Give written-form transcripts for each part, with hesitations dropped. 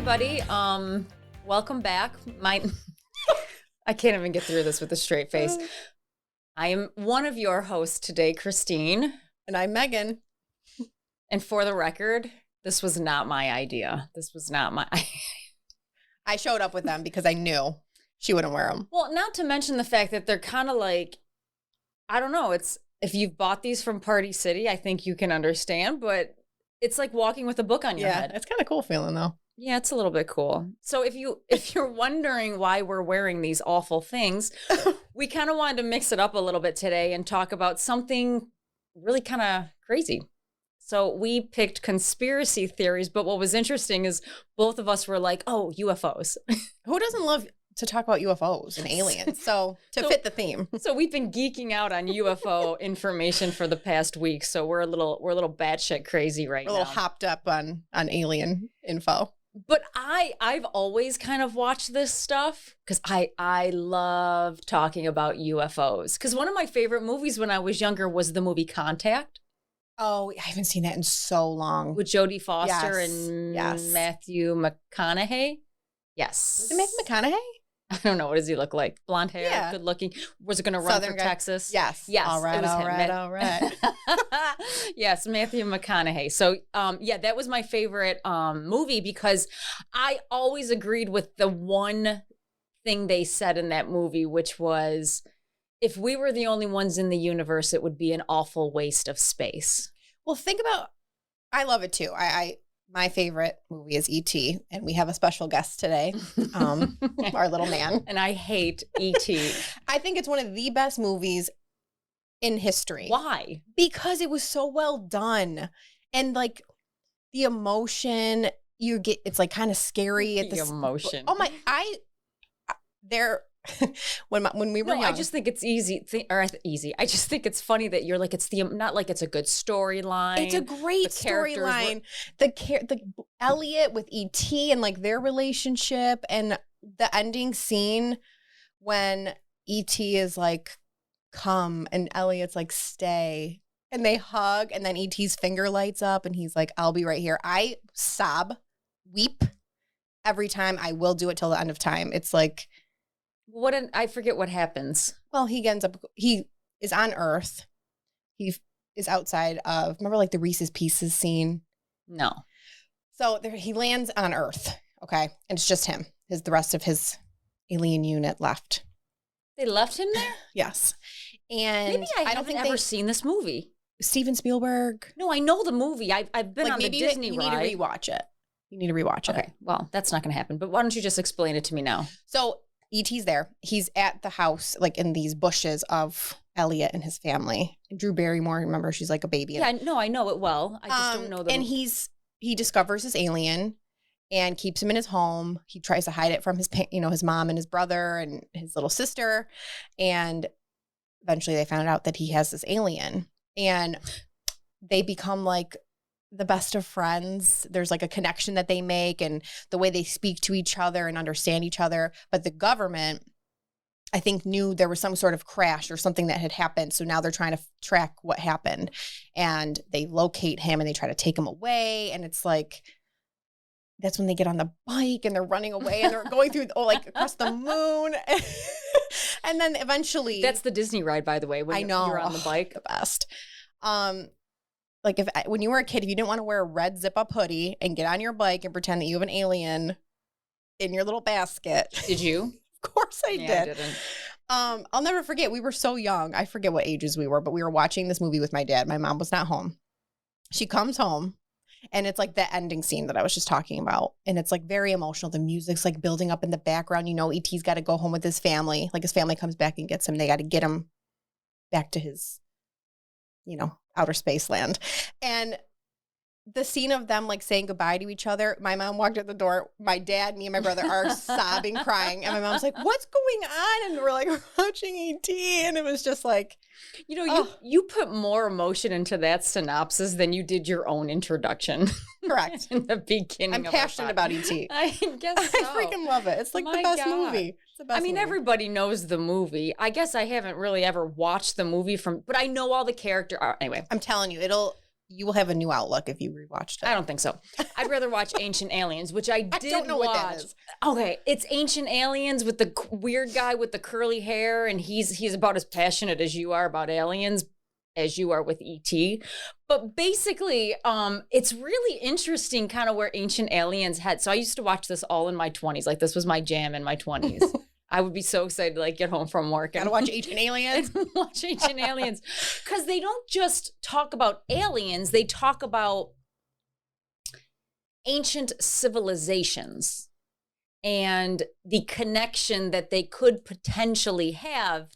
everybody. Welcome back. I can't even get through this with a straight face. I am one of your hosts today, Christine. And I'm Megan. And for the record, this was not my idea. This was not my... I showed up with them because I knew she wouldn't wear them. Well, not to mention the fact that they're kind of like, I don't know, it's if you've bought these from Party City, I think you can understand, but it's like walking with a book on your head. It's kind of cool feeling though. Yeah, it's a little bit cool. So if you're wondering why we're wearing these awful things, we kind of wanted to mix it up a little bit today and talk about something really kind of crazy. So we picked conspiracy theories, but what was interesting is both of us were like, oh, UFOs. Who doesn't love to talk about UFOs and aliens? So fit the theme. So we've been geeking out on UFO information for the past week. So we're a little batshit crazy right now. We're a little hopped up on alien info. But I've always kind of watched this stuff because I love talking about UFOs. Because one of my favorite movies when I was younger was the movie Contact. Oh, I haven't seen that in so long. With Jodie Foster Yes. and Matthew McConaughey. Yes. Is it Matthew McConaughey? I don't know. What does he look like? Blonde hair, Yeah. good looking. Was it going to run Southern for guy. Texas? Yes. Yes. All right. All right. Yes, Matthew McConaughey. So, that was my favorite movie because I always agreed with the one thing they said in that movie, which was, if we were the only ones in the universe, it would be an awful waste of space. Well, think about, I love it too. My favorite movie is E.T., and we have a special guest today, our little man. And I hate E.T. I think it's one of the best movies in history. Why? Because it was so well done. And like the emotion you get, it's like kind of scary at The emotion. Oh my, when we were young. I just think it's easy. I just think it's funny that you're like, not like it's a good storyline. It's a great storyline. The Elliot with E.T. and like their relationship, and the ending scene when E.T. is like, come, and Elliot's like, stay, and they hug, and then E.T.'s finger lights up and he's like, I'll be right here. I weep every time. I will do it till the end of time. It's like, I forget what happens. Well, he is on Earth. He is outside of, remember like the Reese's Pieces scene? No. So he lands on Earth, okay? And it's just him. The rest of his alien unit left. They left him there? Yes. And maybe I don't think I've ever seen this movie. Steven Spielberg. No, I know the movie. I've been on the Disney ride. You need to rewatch it. Okay, well, that's not going to happen. But why don't you just explain it to me now? So E.T.'s there. He's at the house, like in these bushes of Elliot and his family. Drew Barrymore, remember, she's like a baby. Yeah, no, I know it well. I just don't know the. And he discovers this alien and keeps him in his home. He tries to hide it from his mom and his brother and his little sister. And eventually they found out that he has this alien. And they become like the best of friends. There's like a connection that they make and the way they speak to each other and understand each other. But the government, I think, knew there was some sort of crash or something that had happened. So now they're trying to track what happened, and they locate him and they try to take him away. And it's like, that's when they get on the bike and they're running away and they're going through across the moon. And then eventually, that's the Disney ride, by the way. When I know, you're on the bike, the best. Like when you were a kid, if you didn't want to wear a red zip-up hoodie and get on your bike and pretend that you have an alien in your little basket. Did you? Of course I did. I didn't. I'll never forget. We were so young. I forget what ages we were, but we were watching this movie with my dad. My mom was not home. She comes home, and it's like the ending scene that I was just talking about. And it's like very emotional. The music's like building up in the background. You know, E.T.'s got to go home with his family. Like his family comes back and gets him. They got to get him back to his, outer space land. And the scene of them like saying goodbye to each other, my mom walked out the door, my dad, me and my brother are sobbing, crying, and my mom's like, what's going on? And we're like watching E.T. and it was just like, you put more emotion into that synopsis than you did your own introduction. Correct. In the beginning. I'm passionate about E.T. I guess so. I freaking love it. It's like the best movie. It's the best movie. Everybody knows the movie. I guess I haven't really ever watched the movie but I know all the characters. Anyway. I'm telling you, it'll you will have a new outlook if you rewatched it. I don't think so. I'd rather watch Ancient Aliens, which I did don't know watch. what that is. Okay, it's Ancient Aliens with the weird guy with the curly hair, and he's about as passionate as you are about aliens, as you are with ET. But basically, it's really interesting kind of where Ancient Aliens had. So I used to watch this all in my 20s. Like this was my jam in my 20s. I would be so excited to like get home from work and Gotta watch Ancient Aliens. watch Ancient Aliens. Because they don't just talk about aliens, they talk about ancient civilizations and the connection that they could potentially have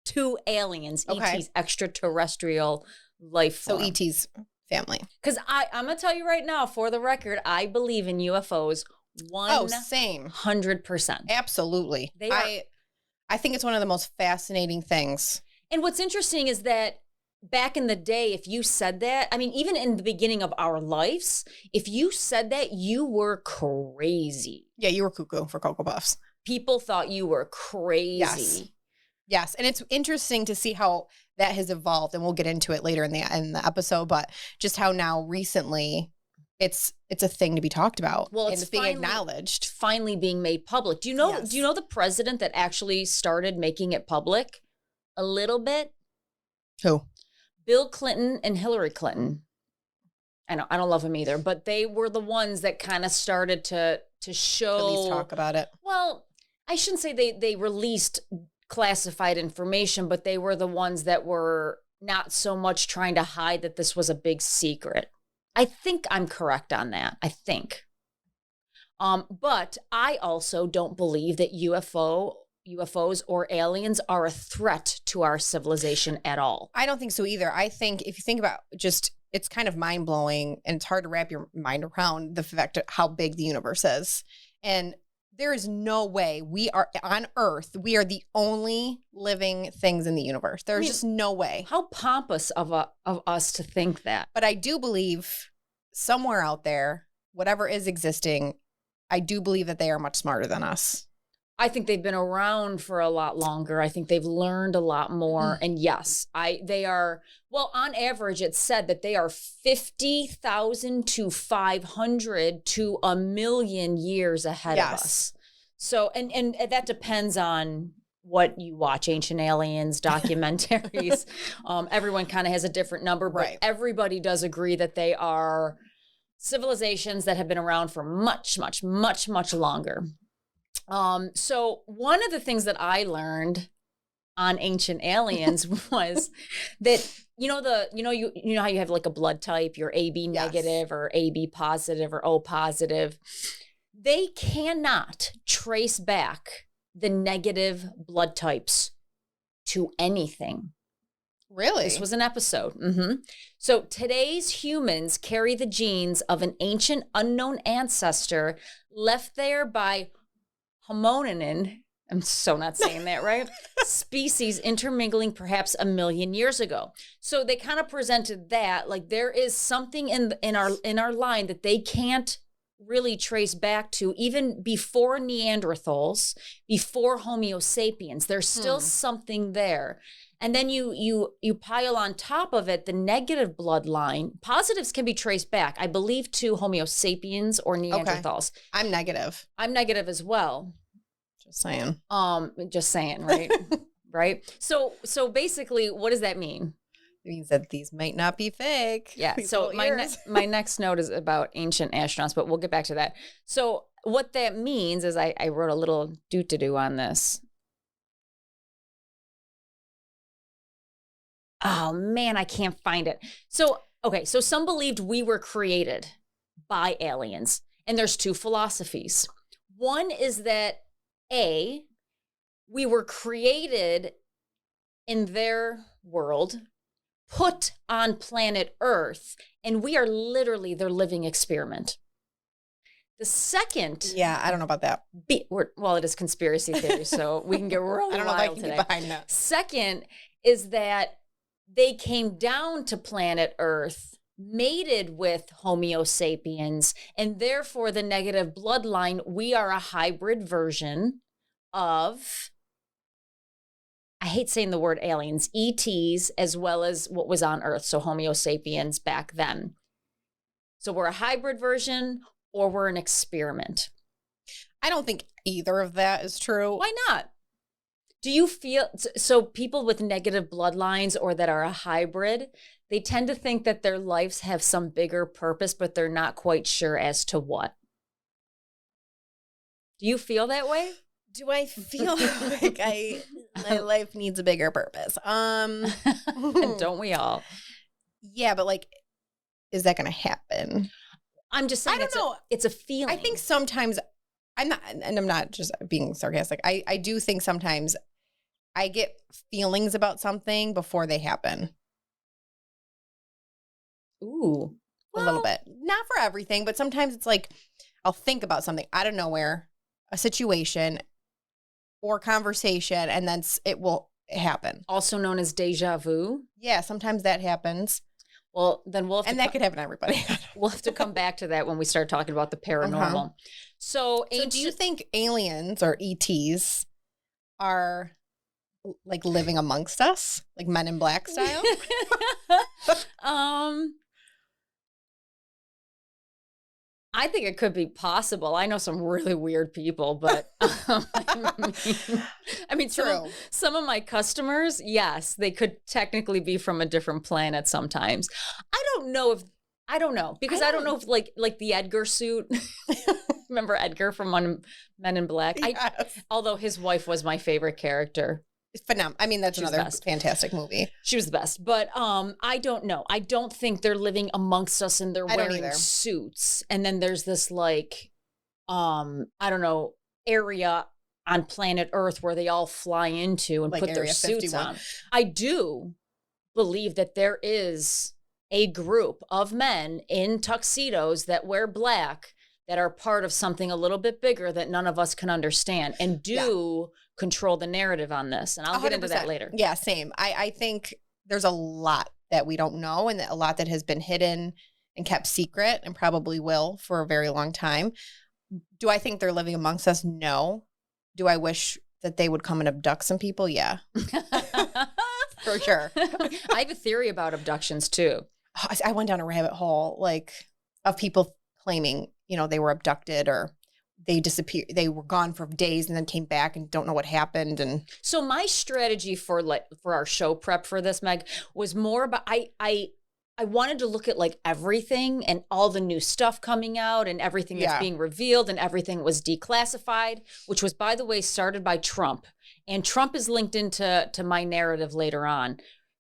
to aliens, Okay. ETs, extraterrestrial life So form. E.T.'s family. Because I'm going to tell you right now, for the record, I believe in UFOs Same. 100%. Absolutely. They are- I think it's one of the most fascinating things. And what's interesting is that back in the day, if you said that, I mean, even in the beginning of our lives, if you said that, you were crazy. Yeah, you were cuckoo for Cocoa Puffs. People thought you were crazy. Yes. Yes, and it's interesting to see how that has evolved, and we'll get into it later in the episode. But just how now recently, it's a thing to be talked about. Well, and it's being finally- acknowledged. Finally being made public. Do you know? Yes. Do you know the president that actually started making it public a little bit? Who? Bill Clinton and Hillary Clinton. I don't love them either, but they were the ones that kind of started to show. At least talk about it. Well, I shouldn't say they released classified information, but they were the ones that were not so much trying to hide that this was a big secret. I think I'm correct on that. I think. But I also don't believe that UFOs or aliens are a threat to our civilization at all. I don't think so either. I think if you think about just, it's kind of mind blowing, and it's hard to wrap your mind around the fact of how big the universe is. And there is no way we are on Earth. We are the only living things in the universe. There's just no way. How pompous of us to think that. But I do believe somewhere out there, whatever is existing, I do believe that they are much smarter than us. I think they've been around for a lot longer. I think they've learned a lot more. And yes, they are, well, on average, it's said that they are 50,000 to 500 to 1,000,000 years ahead of us. So, and that depends on what you watch, Ancient Aliens, documentaries. Everyone kind of has a different number, but everybody does agree that they are civilizations that have been around for much, much, much, much longer. So one of the things that I learned on Ancient Aliens was that, you know how you have like a blood type, you're AB negative or AB positive or O positive. They cannot trace back the negative blood types to anything. Really? This was an episode. So today's humans carry the genes of an ancient unknown ancestor left there by hominin, I'm so not saying that right, species intermingling perhaps 1,000,000 years ago. So they kind of presented that like there is something in our line that they can't really trace back to even before Neanderthals, before Homo sapiens. There's still something there. And then you pile on top of it the negative bloodline. Positives can be traced back, I believe, to Homo sapiens or Neanderthals. Okay. I'm negative. I'm negative as well. Just saying. Just saying, right? Right. So basically, what does that mean? It means that these might not be fake. Yeah. These So little my ears. my next note is about ancient astronauts, but we'll get back to that. So what that means is I wrote a little do on this. Oh man, I can't find it. So, okay, so some believed we were created by aliens, and there's two philosophies. One is that we were created in their world, put on planet Earth, and we are literally their living experiment. The second, Yeah, I don't know about that. well, it is conspiracy theory, so we can get really I don't know if I wild can today. get behind that. Second is that they came down to planet Earth, mated with Homo sapiens, and therefore the negative bloodline, we are a hybrid version of I hate saying the word aliens, ETs, as well as what was on Earth, so Homo sapiens back then. So we're a hybrid version or we're an experiment. I don't think either of that is true. Why not? Do you feel, so people with negative bloodlines or that are a hybrid, they tend to think that their lives have some bigger purpose, but they're not quite sure as to what. Do you feel that way? Do I feel like my life needs a bigger purpose? Don't we all? Yeah, but like, is that going to happen? I'm just saying, I don't know. It's a feeling. I think sometimes I'm not just being sarcastic. I do think sometimes I get feelings about something before they happen. Ooh. A little bit. Not for everything, but sometimes it's like I'll think about something out of nowhere, a situation or conversation, and then it will happen. Also known as deja vu. Yeah, sometimes that happens. Well, then we'll have to that could happen to everybody. We'll have to come back to that when we start talking about the paranormal. Uh-huh. So do you think aliens or ETs are like living amongst us, like Men in Black style? I think it could be possible. I know some really weird people, but I mean, true. Some of my customers, yes, they could technically be from a different planet sometimes. I don't know because I don't know if like the Edgar suit. Remember Edgar from Men in Black? Yes. Although his wife was my favorite character. It's phenomenal. I mean, that's another fantastic movie. She was the best. But I don't know. I don't think they're living amongst us and they're wearing suits. And then there's this like, I don't know, area on planet Earth where they all fly into and like put their suits 51. On. I do believe that there is a group of men in tuxedos that wear black that are part of something a little bit bigger that none of us can understand and control the narrative on this. And I'll 100%. Get into that later. Yeah, same. I think there's a lot that we don't know and a lot that has been hidden and kept secret and probably will for a very long time. Do I think they're living amongst us? No. Do I wish that they would come and abduct some people? Yeah. For sure. I have a theory about abductions too. I went down a rabbit hole like of people claiming, they were abducted or they disappeared. They were gone for days and then came back and don't know what happened. And so my strategy for our show prep for this, Meg, was more about I wanted to look at like everything and all the new stuff coming out and everything that's being revealed and everything was declassified, which was, by the way, started by Trump. And Trump is linked into my narrative later on.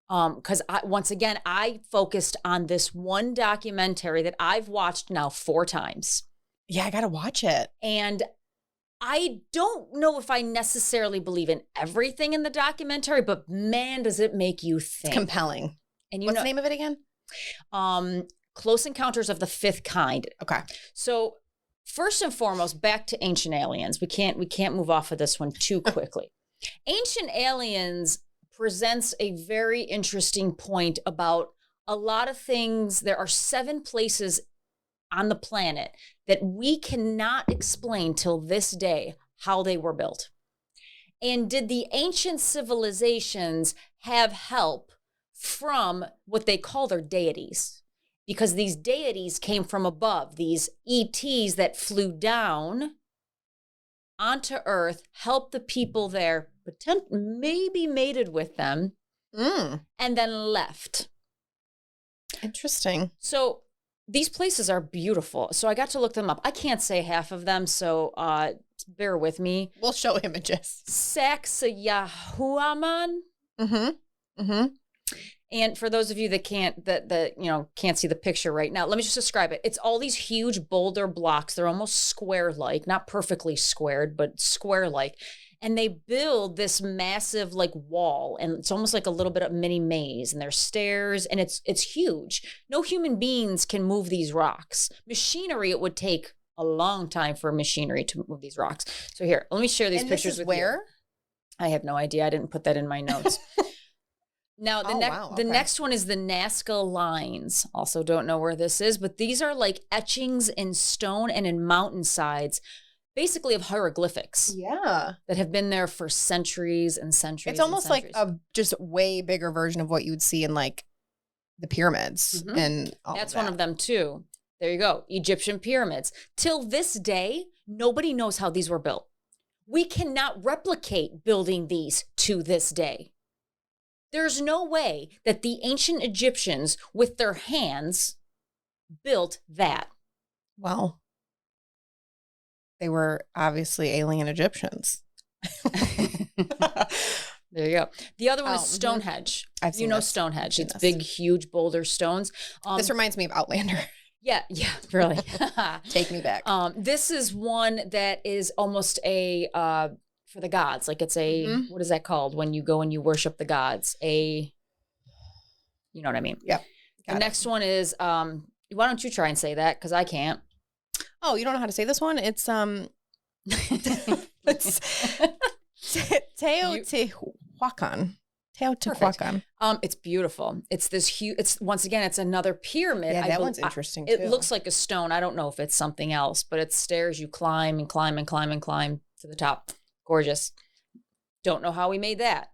Because once again, I focused on this one documentary that I've watched now 4 times. Yeah, I got to watch it. And I don't know if I necessarily believe in everything in the documentary, but man, does it make you think. It's compelling. And what's the name of it again? Close Encounters of the Fifth Kind. Okay. So first and foremost, back to Ancient Aliens. We can't move off of this one too quickly. Ancient Aliens presents a very interesting point about a lot of things. There are 7 places on the planet that we cannot explain till this day how they were built. And did the ancient civilizations have help from what they call their deities? Because these deities came from above, these ETs that flew down onto Earth, helped the people there, maybe mated with them, and then left. Interesting. So these places are beautiful. So I got to look them up. I can't say half of them, so bear with me. We'll show images. Sacsayhuaman. Mm-hmm. Mm-hmm. And for those of you that can't see the picture right now, let me just describe it. It's all these huge boulder blocks. They're almost square-like, not perfectly squared, but square-like. And they build this massive like wall, and it's almost like a little bit of mini maze, and there's stairs, and it's huge. No human beings can move these rocks. Machinery, it would take a long time for machinery to move these rocks. So here, let me share these pictures with you. Where? I have no idea. I didn't put that in my notes. Now, the next one is the Nazca Lines. Also don't know where this is, but these are like etchings in stone and in mountainsides basically of hieroglyphics Yeah. that have been there for centuries and centuries. It's almost and centuries. like a just way bigger version of what you would see in like the pyramids and all That's of that. one of them too. There you go. Egyptian pyramids. Till this day, nobody knows how these were built. We cannot replicate building these to this day. There's no way that the ancient Egyptians with their hands built that. Well, they were obviously alien Egyptians. There you go. The other one is Stonehenge. I've seen this. Stonehenge. It's big, huge boulder stones. This reminds me of Outlander. Yeah, really. Take me back. This is one that is almost a for the gods. Like it's a what is that called when you go and you worship the gods? You know what I mean? Yeah. The next one is why don't you try and say that? Because I can't. Oh, you don't know how to say this one? It's it's Teotihuacan. Teotihuacan. It's beautiful. It's this huge. It's once again, it's another pyramid. Yeah, that one's interesting too. It looks like a stone. I don't know if it's something else, but it's stairs. You climb and climb and climb and climb to the top. Gorgeous. Don't know how we made that.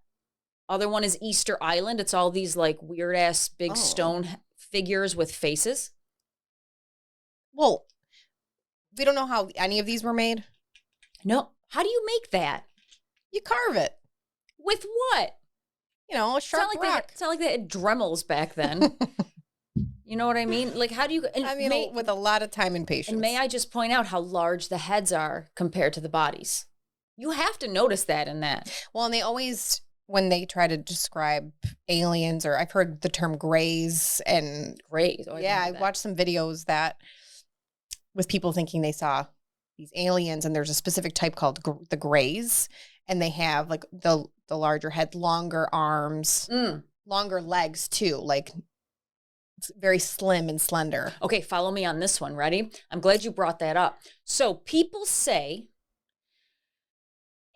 Other one is Easter Island. It's all these like weird ass big stone figures with faces. Well, we don't know how any of these were made. No. How do you make that? You carve it. With what? You know, a sharp rock. It's not like they had Dremels back then. You know what I mean? Like, how do you... with a lot of time and patience. And may I just point out how large the heads are compared to the bodies? You have to notice that in that. Well, and they always, when they try to describe aliens, or I've heard the term grays and... Grays. Oh, I watched some videos that with people thinking they saw these aliens, and there's a specific type called the grays, and they have like the larger head, longer arms, longer legs too, like it's very slim and slender. Okay, follow me on this one. Ready? I'm glad you brought that up. So people say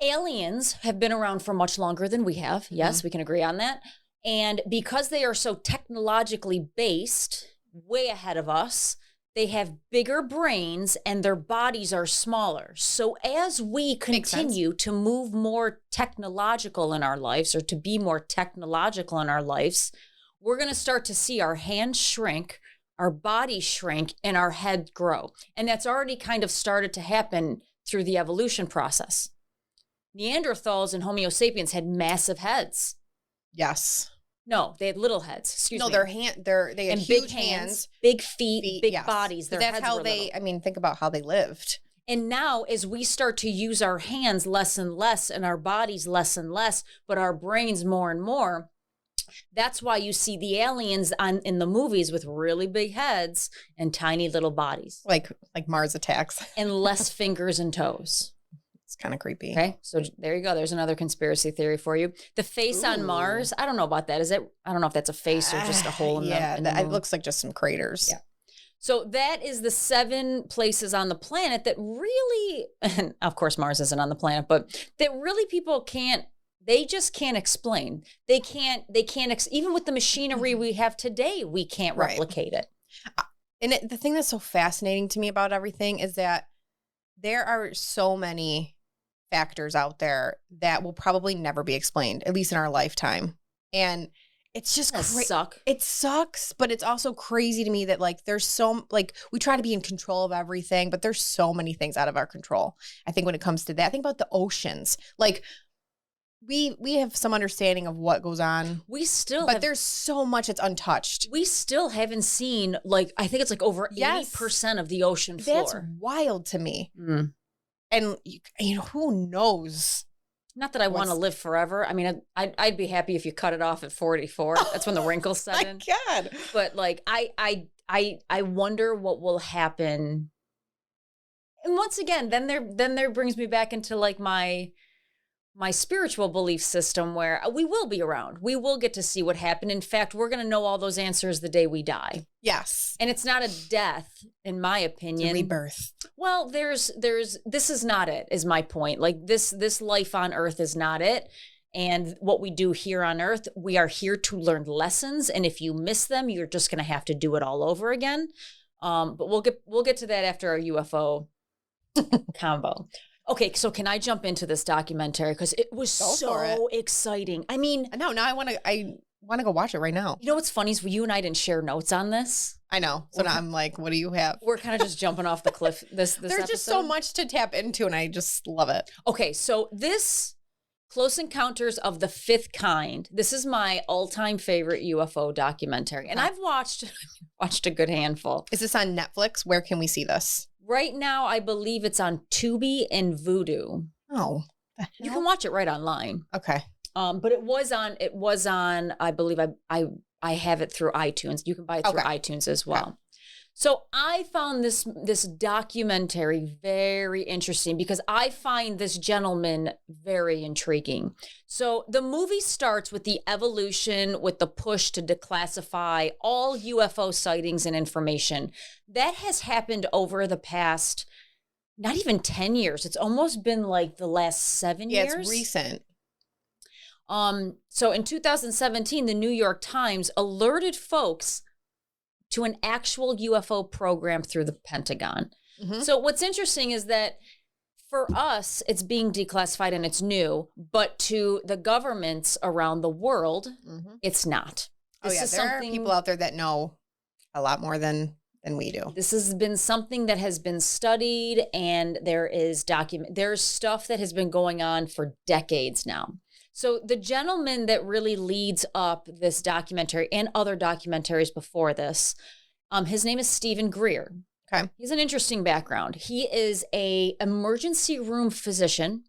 aliens have been around for much longer than we have. Yes, we can agree on that. And because they are so technologically based, way ahead of us, they have bigger brains and their bodies are smaller. So as we continue to move more technological in our lives, or to be more technological in our lives, we're going to start to see our hands shrink, our body shrink, and our head grow. And that's already kind of started to happen through the evolution process. Neanderthals and Homo sapiens had massive heads. Yes. No, they had little heads. Excuse me. They had huge hands, big feet, big bodies. Their that's heads how were they. little. I mean, think about how they lived. And now, as we start to use our hands less and less, and our bodies less and less, but our brains more and more, that's why you see the aliens in the movies with really big heads and tiny little bodies, like Mars Attacks, and less fingers and toes. It's kind of creepy. Okay, so there you go. There's another conspiracy theory for you. The face on Mars. I don't know about that. I don't know if that's a face or just a hole in the moon. It looks like just some craters. Yeah. So that is the 7 places on the planet that really, and of course Mars isn't on the planet, but that really people they just can't explain. They can't, even with the machinery we have today, we can't replicate it. And the thing that's so fascinating to me about everything is that there are so many factors out there that will probably never be explained, at least in our lifetime. And it's just It sucks, but it's also crazy to me that like there's we try to be in control of everything, but there's so many things out of our control. I think when it comes to that, think about the oceans. Like we have some understanding of what goes on. But there's so much that's untouched. We still haven't seen I think it's like over 80% of the ocean floor. That's wild to me. And you know, who knows? Not that I want to live forever. I mean, I'd be happy if you cut it off at 44. That's when the wrinkles set in. My God. But like, I wonder what will happen. And once again, then there brings me back into like my spiritual belief system where we will be around. We will get to see what happened. In fact, we're going to know all those answers the day we die. Yes. And it's not a death, in my opinion. It's a rebirth. Well, this is not it, is my point. Like this life on earth is not it. And what we do here on earth, we are here to learn lessons. And if you miss them, you're just going to have to do it all over again. But we'll get to that after our UFO combo. Okay, so can I jump into this documentary? Because it was so exciting. I mean, no, now I want to go watch it right now. You know what's funny is you and I didn't share notes on this. I know. So now I'm like, what do you have? We're kind of just jumping off the cliff. There's just so much to tap into, and I just love it. Okay, so this Close Encounters of the Fifth Kind. This is my all-time favorite UFO documentary, and I've watched a good handful. Is this on Netflix? Where can we see this? Right now, I believe it's on Tubi and Vudu. Oh, you can watch it right online. Okay. But it was on. I believe I have it through iTunes. You can buy it through iTunes as well. Okay. So I found this documentary very interesting because I find this gentleman very intriguing. So the movie starts with the evolution, with the push to declassify all UFO sightings and information. That has happened over the past, not even 10 years. It's almost been like the last 7 years. Yeah, it's recent. So in 2017, the New York Times alerted folks to an actual UFO program through the Pentagon. Mm-hmm. So what's interesting is that for us, it's being declassified and it's new, but to the governments around the world, it's not. There are people out there that know a lot more than we do. This has been something that has been studied, and there's stuff that has been going on for decades now. So the gentleman that really leads up this documentary and other documentaries before this, his name is Stephen Greer. Okay. He's an interesting background. He is an emergency room physician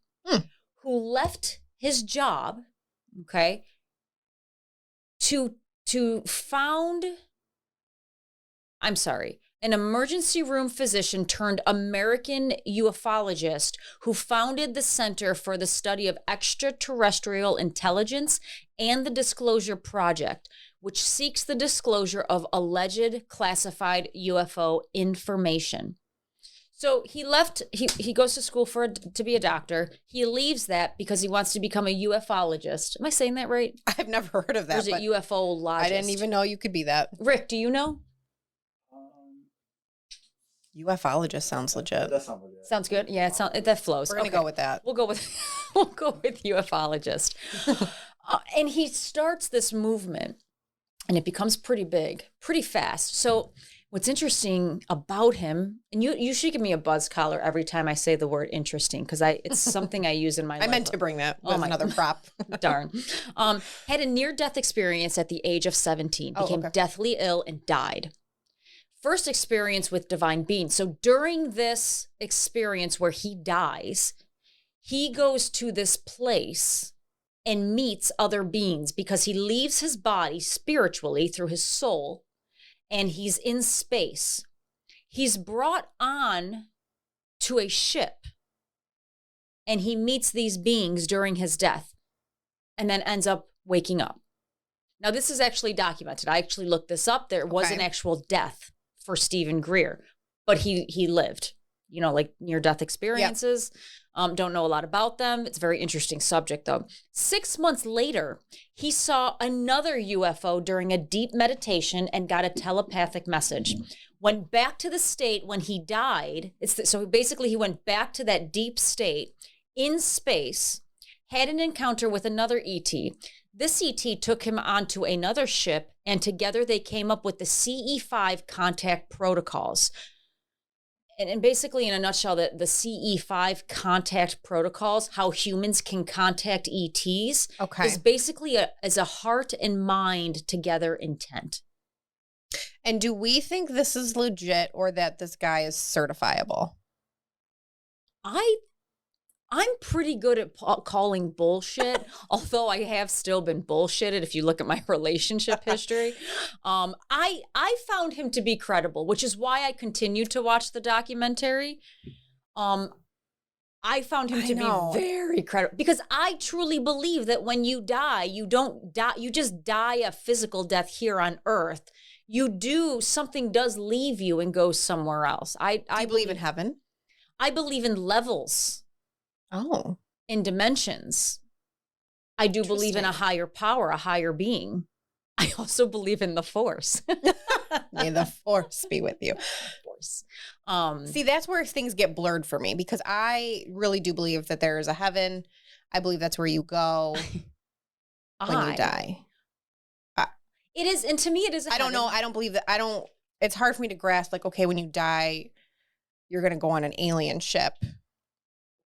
who left his job, to found, an emergency room physician turned American ufologist who founded the Center for the Study of Extraterrestrial Intelligence and the Disclosure Project, which seeks the disclosure of alleged classified UFO information. So he left, he goes to school to be a doctor. He leaves that because he wants to become a ufologist. Am I saying that right? I've never heard of that. Or is it ufologist? I didn't even know you could be that. Rick, do you know? Ufologist sounds legit. That sounds legit. Sounds good. Yeah, that flows. We're gonna go with that. We'll go with ufologist. And he starts this movement, and it becomes pretty big, pretty fast. So what's interesting about him, and you should give me a buzz collar every time I say the word interesting, because it's something I use in my life. I meant to bring that. That's another prop. Darn. Had a near-death experience at the age of 17, became deathly ill, and died. First experience with divine beings. So during this experience where he dies, he goes to this place and meets other beings because he leaves his body spiritually through his soul, and he's in space. He's brought on to a ship, and he meets these beings during his death and then ends up waking up. Now, this is actually documented. I actually looked this up. There was an actual death for Stephen Greer, but he lived, like near-death experiences. Yep. Don't know a lot about them. It's a very interesting subject, though. 6 months later, he saw another UFO during a deep meditation and got a telepathic message. Went back to the state when he died. So basically, he went back to that deep state in space, had an encounter with another ET. This ET took him onto another ship, and together they came up with the CE5 contact protocols. And basically, in a nutshell, the CE5 contact protocols, how humans can contact ETs, is basically as a heart and mind together intent. And do we think this is legit, or that this guy is certifiable? I'm pretty good at calling bullshit, although I have still been bullshitted if you look at my relationship history. I found him to be credible, which is why I continued to watch the documentary. I found him to be very credible because I truly believe that when you die, you don't die, you just die a physical death here on Earth. Something does leave you and goes somewhere else. I believe in heaven? I believe in levels. Oh. In dimensions. I do believe in a higher power, a higher being. I also believe in the Force. May the Force be with you. yours. See, that's where things get blurred for me because I really do believe that there is a heaven. I believe that's where you go when you die. It is, and to me, it is. I don't know. I don't believe that. It's hard for me to grasp. Like, okay, when you die, you're going to go on an alien ship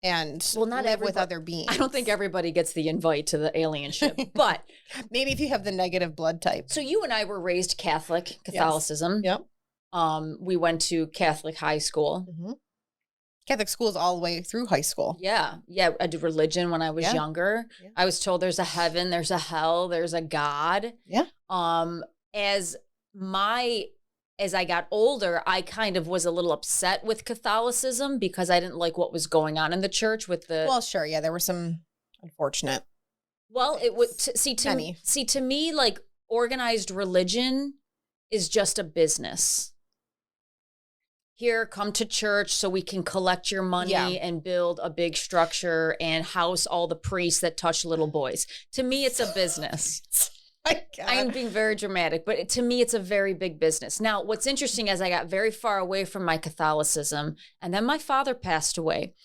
and live with other beings. I don't think everybody gets the invite to the alien ship, but maybe if you have the negative blood type. So you and I were raised Catholicism. Yes. Yep. We went to Catholic high school. Mm-hmm. Catholic schools all the way through high school. Yeah. I did religion when I was younger. Yeah. I was told there's a heaven, there's a hell, there's a God. Yeah. As I got older, I kind of was a little upset with Catholicism because I didn't like what was going on in the church with the. Well, sure. Yeah. There were some unfortunate. Well, it would to me, like organized religion is just a business. Here, come to church so we can collect your money and build a big structure and house all the priests that touch little boys. To me, it's a business. I'm being very dramatic, but to me, it's a very big business. Now, what's interesting is I got very far away from my Catholicism, and then my father passed away.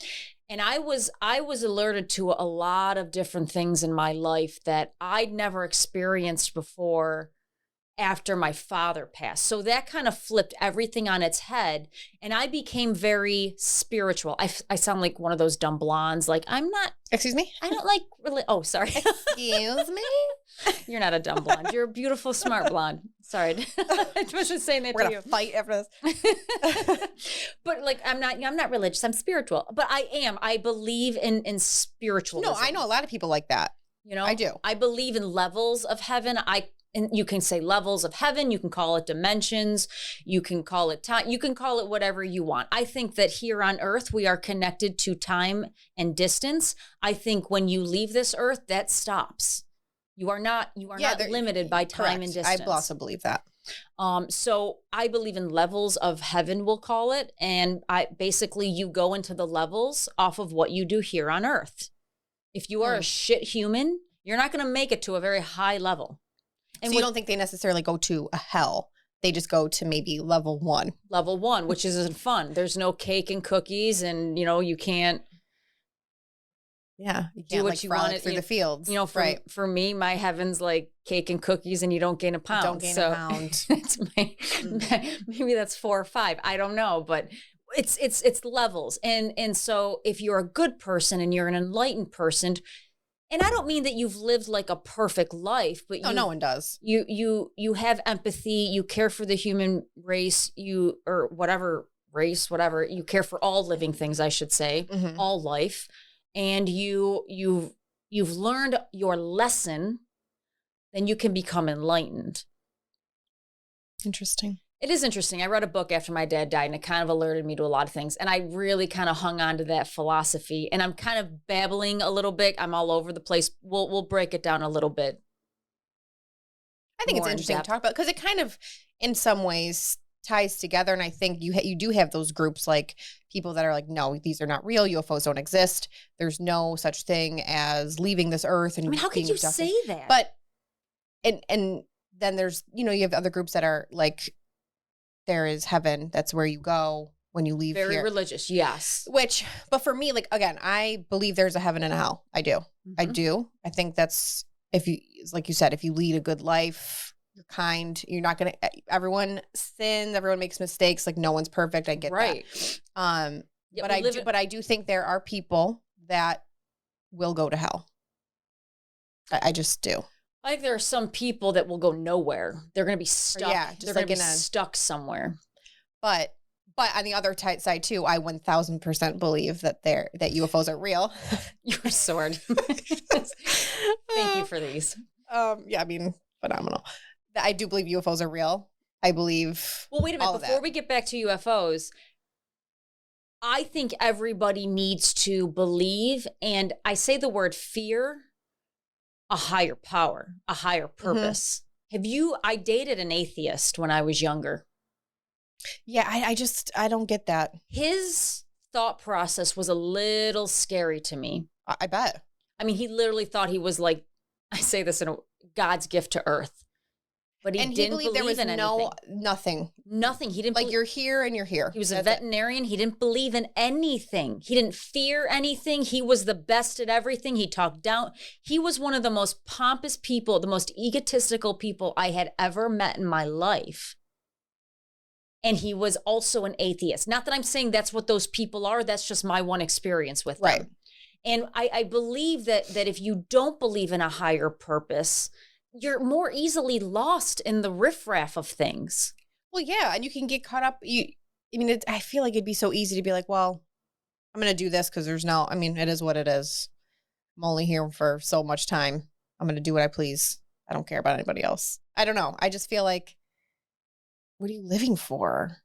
And I was alerted to a lot of different things in my life that I'd never experienced before after my father passed. So that kind of flipped everything on its head. And I became very spiritual. I sound like one of those dumb blondes. Like, I'm not. Excuse me? I don't like really. Oh, sorry. Excuse me? You're not a dumb blonde. You're a beautiful, smart blonde. Sorry. I wasn't saying that to you. We're going to fight after this. But like, I'm not religious. I'm spiritual. But I am. I believe in spiritualism. No, I know a lot of people like that. You know? I do. I believe in levels of heaven. And you can say levels of heaven, you can call it dimensions, you can call it time, you can call it whatever you want. I think that here on earth, we are connected to time and distance. I think when you leave this earth, that stops. You are not limited by time and distance. I also believe that. So I believe in levels of heaven, we'll call it. And basically you go into the levels off of what you do here on earth. If you are a shit human, you're not going to make it to a very high level. And so you don't think they necessarily go to a hell. They just go to maybe level 1. Level 1, which isn't fun. There's no cake and cookies and, you can't. Yeah. You can't do what you want through the fields. For me, my heaven's like cake and cookies and you don't gain a pound. Don't gain a pound. Maybe that's 4 or 5. I don't know. But it's levels. And so if you're a good person and you're an enlightened person, and I don't mean that you've lived like a perfect life, but no one does. You have empathy, you care for the human race, or whatever race, whatever, you care for all living things, I should say, all life, and you've learned your lesson, then you can become enlightened. Interesting. It is interesting. I read a book after my dad died and it kind of alerted me to a lot of things. And I really kind of hung on to that philosophy. And I'm kind of babbling a little bit. I'm all over the place. We'll break it down a little bit. I think it's interesting to talk about because it kind of, in some ways, ties together. And I think you do have those groups like people that are like, no, these are not real. UFOs don't exist. There's no such thing as leaving this earth. And I mean, how could you say that? But, and then there's, you have other groups that are like, there is heaven. That's where you go when you leave Very here. religious, yes. But for me, like, again, I believe there's a heaven and a hell. I do. I do. I think that's, like you said, if you lead a good life, you're kind, you're not going to, everyone sins, everyone makes mistakes. Like, no one's perfect. I get that. But I do think there are people that will go to hell. I just do. I think there are some people that will go nowhere. They're going to be stuck. Yeah, they're going to be stuck somewhere. But on the other side too, I 1000% believe that UFOs are real. Your sword. Thank you for these. Yeah, I mean, phenomenal. I do believe UFOs are real. I believe. Well, wait a minute. Before we get back to UFOs, I think everybody needs to believe, and I say the word fear, a higher power, a higher purpose. I dated an atheist when I was younger. Yeah, I don't get that. His thought process was a little scary to me. I bet. I mean, he literally thought he was like, I say this in God's gift to earth. But he didn't believe there was in anything. nothing. Nothing. He didn't like you're here and you're here. He was a veterinarian. He didn't believe in anything. He didn't fear anything. He was the best at everything. He talked down. He was one of the most pompous people, the most egotistical people I had ever met in my life. And he was also an atheist. Not that I'm saying that's what those people are. That's just my one experience with them. Right. And I believe that if you don't believe in a higher purpose, you're more easily lost in the riffraff of things. Well, yeah, and you can get caught up. I feel like it'd be so easy to be like, well, I'm going to do this because it is what it is. I'm only here for so much time. I'm going to do what I please. I don't care about anybody else. I don't know. I just feel like, what are you living for?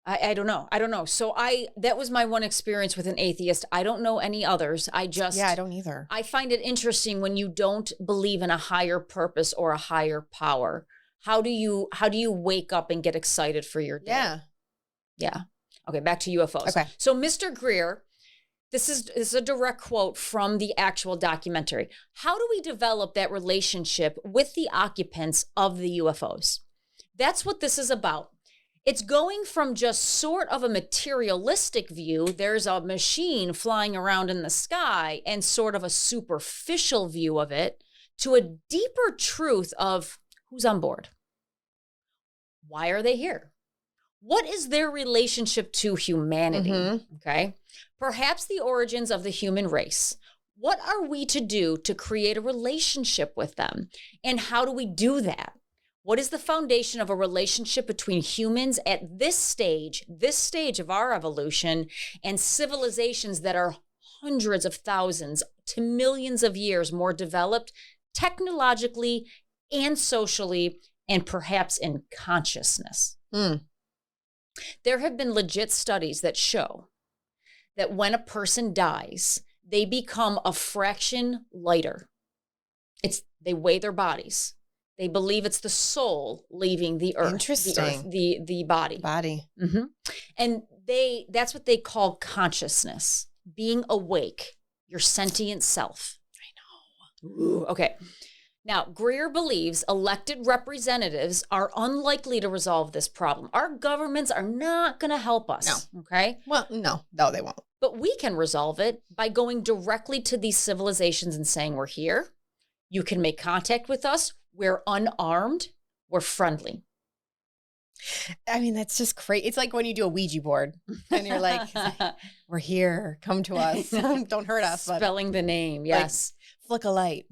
I don't know. I don't know. So that was my one experience with an atheist. I don't know any others. I don't either. I find it interesting when you don't believe in a higher purpose or a higher power. How do you wake up and get excited for your day? Yeah. Okay, back to UFOs. Okay. So Mr. Greer, this is a direct quote from the actual documentary. How do we develop that relationship with the occupants of the UFOs? That's what this is about. It's going from just sort of a materialistic view, there's a machine flying around in the sky, and sort of a superficial view of it, to a deeper truth of who's on board. Why are they here? What is their relationship to humanity? Mm-hmm. Okay. Perhaps the origins of the human race. What are we to do to create a relationship with them? And how do we do that? What is the foundation of a relationship between humans at this stage of our evolution, and civilizations that are hundreds of thousands to millions of years more developed technologically and socially, and perhaps in consciousness? There have been legit studies that show that when a person dies, they become a fraction lighter. They weigh their bodies. They believe it's the soul leaving the earth. Interesting. The body. Mm-hmm. And that's what they call consciousness, being awake, your sentient self. I know. Ooh, okay. Now, Greer believes elected representatives are unlikely to resolve this problem. Our governments are not going to help us. No. Okay? Well, no, they won't. But we can resolve it by going directly to these civilizations and saying, we're here. You can make contact with us. We're unarmed. We're friendly. I mean, that's just crazy. It's like when you do a Ouija board and you're like, we're here. Come to us. Don't hurt us. Spelling the name. Yes. Like, flick a light.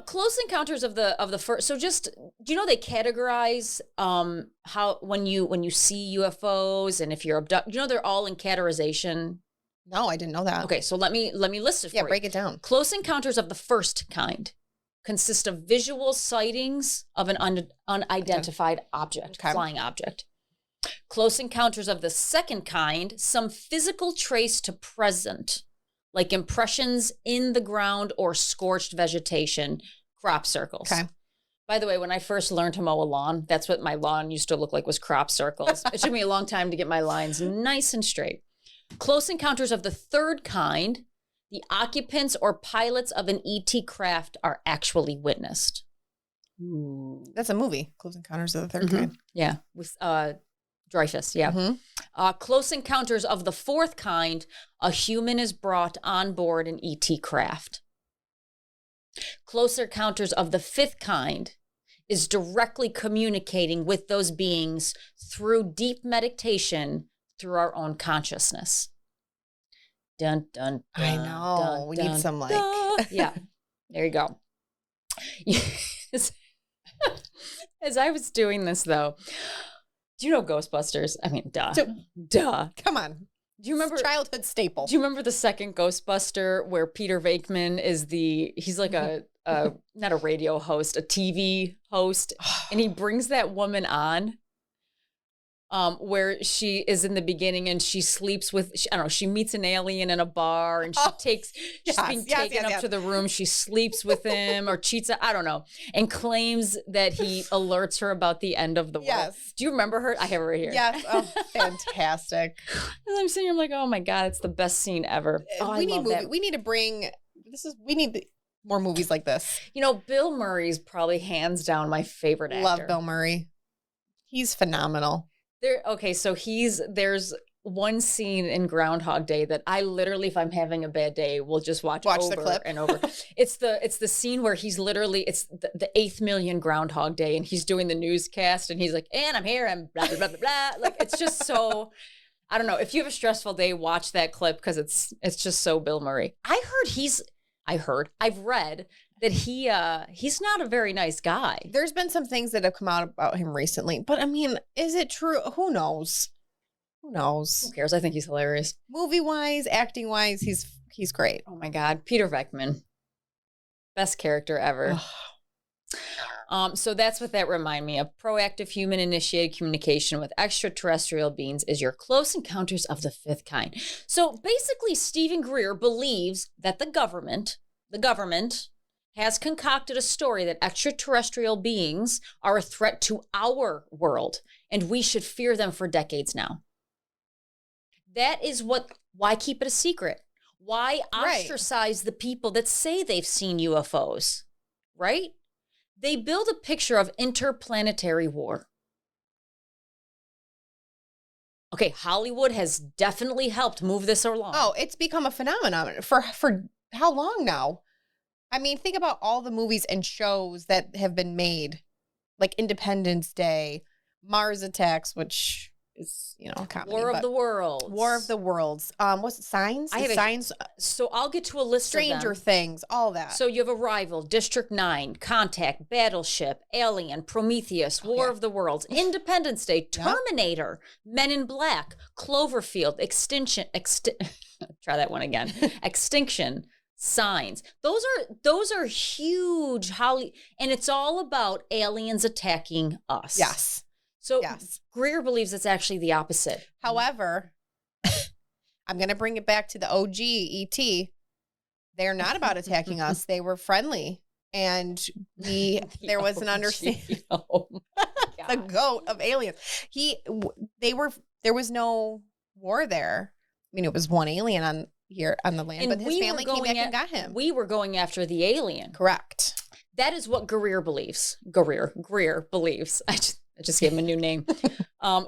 Close encounters of the first. So just, do you know they categorize how when you see UFOs and if you're abducted, they're all in categorization? No, I didn't know that. Okay, so let me list it for you. Yeah, break it down. Close encounters of the first kind consist of visual sightings of an unidentified object, flying object. Close encounters of the second kind, some physical trace to present, like impressions in the ground or scorched vegetation, crop circles. Okay. By the way, when I first learned to mow a lawn, that's what my lawn used to look like, was crop circles. It took me a long time to get my lines nice and straight. Close encounters of the third kind, the occupants or pilots of an ET craft are actually witnessed. Ooh. That's a movie, Close Encounters of the Third Kind. Yeah, with Dreyfus, yeah. Mm-hmm. Close encounters of the fourth kind, a human is brought on board an ET craft. Close encounters of the fifth kind is directly communicating with those beings through deep meditation through our own consciousness. Dun, dun, dun. I know. Dun, we dun, need some Yeah, there you go. As I was doing this, though, do you know Ghostbusters? I mean, duh. Come on. Do you remember childhood staple? Do you remember the second Ghostbuster where Peter Venkman is he's like a not a radio host, a TV host, and he brings that woman on where she is in the beginning and she sleeps with, I don't know, she meets an alien in a bar and she's being taken up to the room. She sleeps with him or cheats, I don't know, and claims that he alerts her about the end of the world. Yes. Do you remember her? I have her right here. Yes. Oh, fantastic. As I'm sitting here, I'm like, oh my God, it's the best scene ever. Oh, we need to bring, we need more movies like this. You know, Bill Murray's probably hands down my favorite actor. Love Bill Murray. He's phenomenal. So there's one scene in Groundhog Day that I literally, if I'm having a bad day, will just watch over the clip. and over. It's the scene where he's literally, it's the 8th million Groundhog Day, and he's doing the newscast, and he's like, and I'm here, and blah, blah, blah, blah, blah. Like, it's just so, I don't know. If you have a stressful day, watch that clip, because it's just so Bill Murray. I've read that he's not a very nice guy. There's been some things that have come out about him recently, but I mean, is it true? Who knows? Who knows? Who cares? I think he's hilarious. Movie-wise, acting-wise, he's great. Oh my God. Peter Venkman. Best character ever. So that's what that reminded me of. Proactive human-initiated communication with extraterrestrial beings is your close encounters of the fifth kind. So basically, Stephen Greer believes that the government has concocted a story that extraterrestrial beings are a threat to our world, and we should fear them for decades now. That is why keep it a secret? Why ostracize the people that say they've seen UFOs, right? They build a picture of interplanetary war. Okay, Hollywood has definitely helped move this along. Oh, it's become a phenomenon for how long now? I mean, think about all the movies and shows that have been made, like Independence Day, Mars Attacks, which is, a comedy. War of the Worlds. War of the Worlds. What's it, Signs? Signs. So I'll get to a list Stranger of them. Things, all that. So you have Arrival, District 9, Contact, Battleship, Alien, Prometheus, War of the Worlds, Independence Day, Terminator, Men in Black, Cloverfield, try that one again. Extinction, Signs. Those are huge and it's all about aliens attacking us. Yes. So Greer believes it's actually the opposite. However, I'm going to bring it back to the OG ET. They're not about attacking us. They were friendly. And there was an understanding. Oh the goat of aliens. There was no war there. I mean, it was one alien on the land, but his family came back and got him. We were going after the alien. Correct. That is what Greer believes. Greer believes. I just gave him a new name.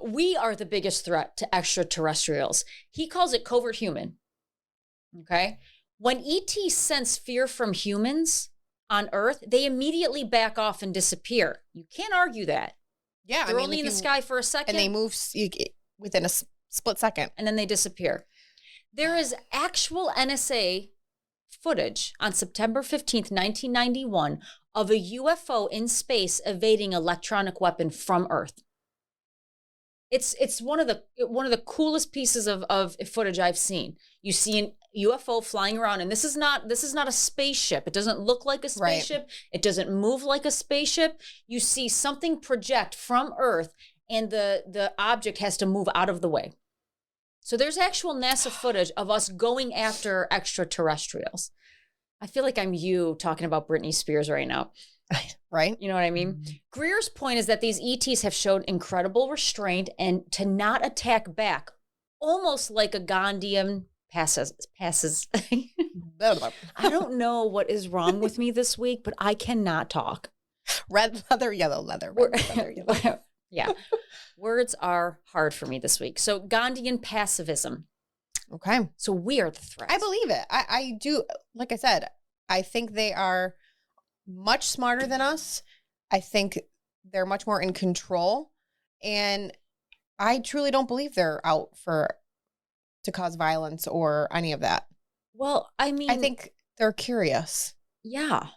We are the biggest threat to extraterrestrials. He calls it covert human. Okay? When ETs sense fear from humans on Earth, they immediately back off and disappear. You can't argue that. Yeah. They're only in the sky for a second. And they move within a split second. And then they disappear. There is actual NSA footage on September 15th, 1991 of a UFO in space evading electronic weapon from Earth. It's one of the coolest pieces of footage I've seen. You see an UFO flying around, and this is not a spaceship. It doesn't look like a spaceship. Right. It doesn't move like a spaceship. You see something project from Earth, and the object has to move out of the way. So there's actual NASA footage of us going after extraterrestrials. I feel like I'm you talking about Britney Spears right now. Right? You know what I mean? Mm-hmm. Greer's point is that these ETs have shown incredible restraint and to not attack back, almost like a Gandhian passes. I don't know what is wrong with me this week, but I cannot talk. Red leather, yellow leather. Red leather, yellow leather. Yeah. Words are hard for me this week. So Gandhian pacifism. Okay. So we are the threat. I believe it. I do. Like I said, I think they are much smarter than us. I think they're much more in control. And I truly don't believe they're out to cause violence or any of that. Well, I mean, I think they're curious. Yeah.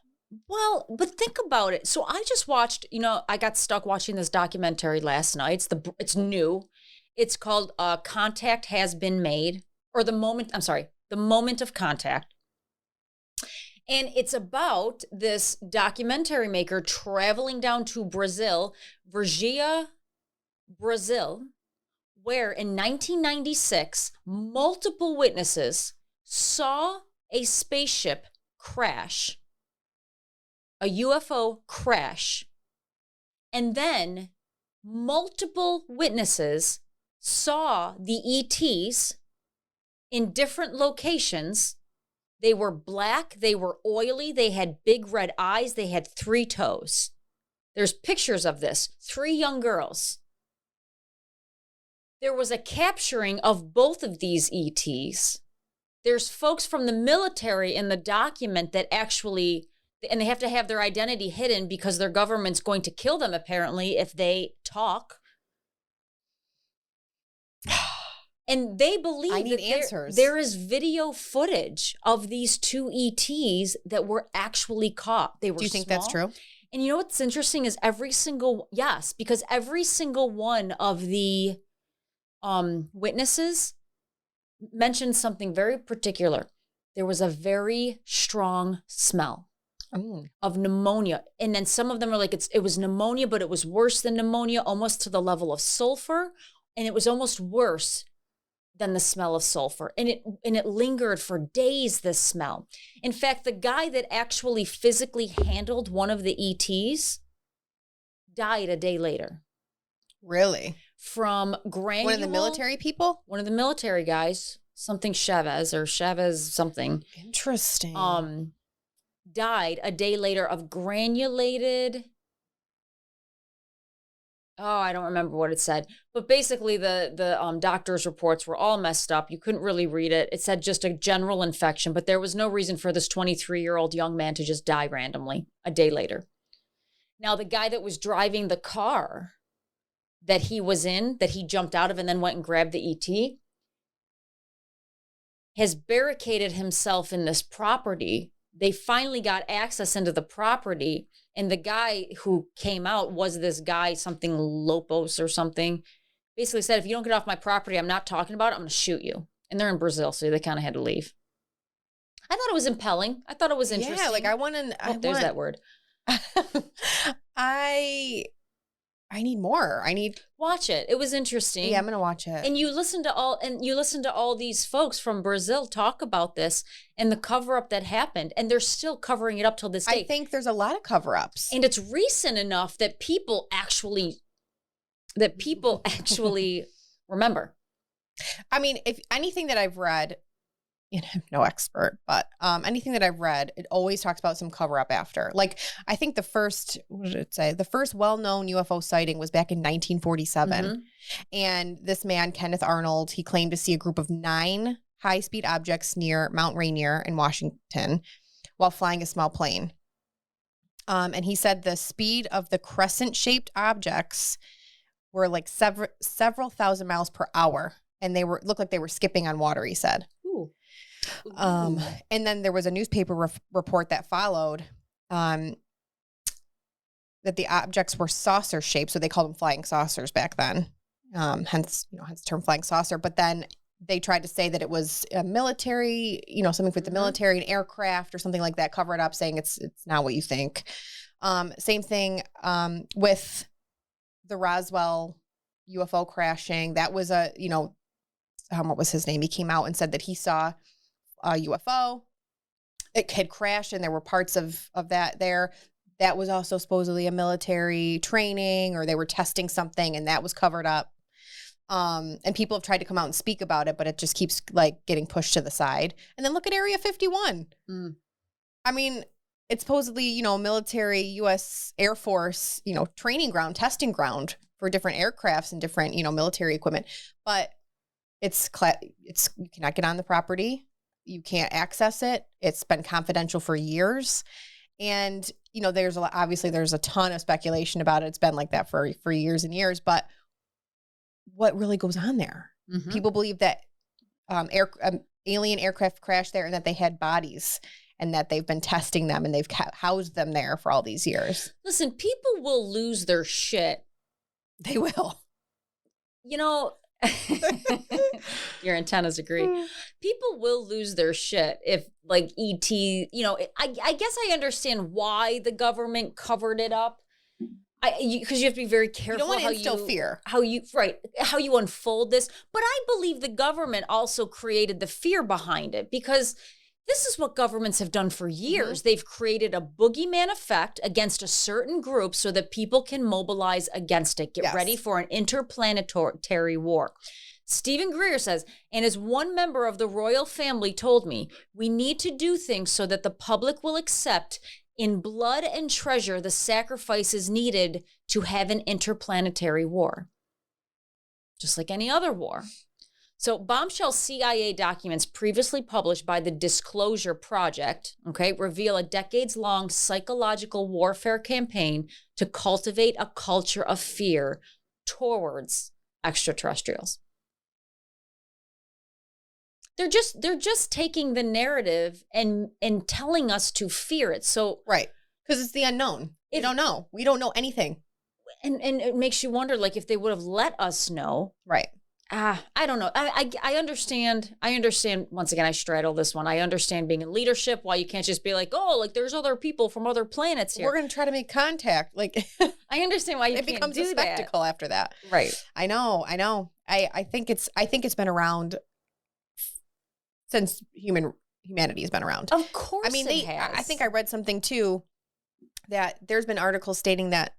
Well, but think about it. So I just watched, I got stuck watching this documentary last night. It's new. It's called Contact Has Been Made, or The Moment of Contact. And it's about this documentary maker traveling down to Brazil, Varginha, Brazil, where in 1996, multiple witnesses saw a spaceship crash, a UFO crash, and then multiple witnesses saw the ETs in different locations They were black, they were oily, they had big red eyes, they had 3 toes. There's pictures of this, 3 young girls. There was a capturing of both of these ETs. There's folks from the military in the document that actually, and they have to have their identity hidden because their government's going to kill them apparently if they talk. And they believe I need answers. There is video footage of these 2 ETs that were actually caught. They were. Do you think small. that's true? And you know what's interesting is because every single one of the witnesses mentioned something very particular. There was a very strong smell of pneumonia. And then some of them are like, it was pneumonia, but it was worse than pneumonia, almost to the level of sulfur. And it was almost worse than the smell of sulfur. And it lingered for days, this smell. In fact, the guy that actually physically handled one of the ETs died a day later. Really? From granule. One of the military people? One of the military guys, something Chavez something. Interesting. Died a day later of granulated. Oh, I don't remember what it said. But basically the doctor's reports were all messed up. You couldn't really read it. It said just a general infection, but there was no reason for this 23-year-old young man to just die randomly a day later. Now, the guy that was driving the car that he was in, that he jumped out of and then went and grabbed the ET, has barricaded himself in this property. They finally got access into the property. And the guy who came out was this guy, something Lopos or something, basically said, if you don't get off my property, I'm not talking about it, I'm going to shoot you. And they're in Brazil, so they kind of had to leave. I thought it was impelling. I thought it was interesting. Yeah, like there's that word. I need more. Watch it. It was interesting. Yeah, I'm gonna watch it. And you listen to all these folks from Brazil talk about this and the cover up that happened, and they're still covering it up till this day. I think there's a lot of cover ups, and it's recent enough that people actually remember. I mean, if anything that I've read, I'm no expert, but anything that I've read, it always talks about some cover up after. Like, I think the first well-known UFO sighting was back in 1947. Mm-hmm. And this man, Kenneth Arnold, he claimed to see a group of 9 high-speed objects near Mount Rainier in Washington while flying a small plane. And he said the speed of the crescent-shaped objects were like several thousand miles per hour. And looked like they were skipping on water, he said. And then there was a newspaper report that followed that the objects were saucer shaped. So they called them flying saucers back then. Hence the term flying saucer. But then they tried to say that it was a military, something with the military, an aircraft or something like that, cover it up saying it's not what you think. Same thing with the Roswell UFO crashing. That was what was his name? He came out and said that he saw a UFO. It had crashed and there were parts of that there. That was also supposedly a military training, or they were testing something and that was covered up. And people have tried to come out and speak about it, but it just keeps like getting pushed to the side. And then look at Area 51. I mean, it's supposedly, military U.S. Air Force, training ground, testing ground for different aircrafts and different, military equipment. But it's you cannot get on the property. You can't access it. It's been confidential for years. And, there's a ton of speculation about it. It's been like that for years and years. But what really goes on there? Mm-hmm. People believe that alien aircraft crashed there and that they had bodies and that they've been testing them and they've housed them there for all these years. Listen, people will lose their shit. They will. Your antennas agree. People will lose their shit if like ET, I guess I understand why the government covered it up. Because you have to be very careful. You don't want to instill fear. How you unfold this. But I believe the government also created the fear behind it because This is what governments have done for years. They've created a boogeyman effect against a certain group so that people can mobilize against it. Get ready for an interplanetary war. Stephen Greer says, and as one member of the royal family told me, we need to do things so that the public will accept in blood and treasure the sacrifices needed to have an interplanetary war. Just like any other war. So bombshell CIA documents previously published by the Disclosure Project, reveal a decades-long psychological warfare campaign to cultivate a culture of fear towards extraterrestrials. They're just taking the narrative and telling us to fear it. So right, because it's the unknown. We don't know. We don't know anything, and it makes you wonder, like, if they would have let us know, right? I don't know. I understand. Once again, I straddle this one. I understand being in leadership, why you can't just be like, oh, like there's other people from other planets here. We're going to try to make contact. Like, I understand why you can't do that. It becomes a spectacle after that. Right. I know. I think it's been around since humanity has been around. Of course, it has. I think I read something too that there's been articles stating that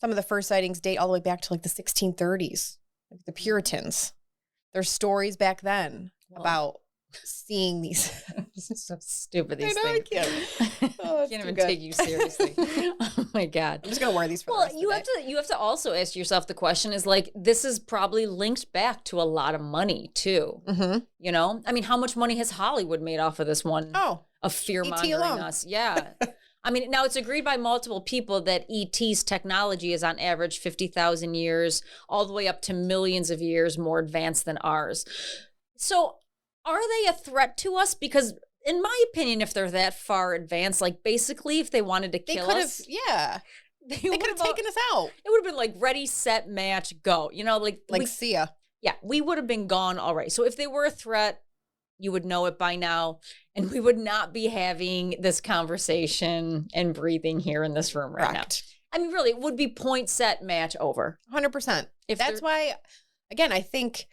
some of the first sightings date all the way back to like the 1630s. Like the Puritans. There's stories back then about seeing these. This is so stupid, these I can't even take you seriously. Oh my God. I'm just going to wear these for the rest of the day. You have to also ask yourself the question is like, this is probably linked back to a lot of money too. Mm-hmm. You know? I mean, how much money has Hollywood made off of this one? Of fear-mongering us. Yeah. I mean, now it's agreed by multiple people that ET's technology is on average 50,000 years, all the way up to millions of years more advanced than ours. So are they a threat to us? Because in my opinion, if they're that far advanced, like basically if they wanted to kill us. They could have taken us out. It would have been like ready, set, match, go. You know, like see ya. Yeah, we would have been gone already. So if they were a threat, you would know it by now, and we would not be having this conversation and breathing here in this room right now. I mean, really, it would be point, set, match, over. 100%. That's why, again, I think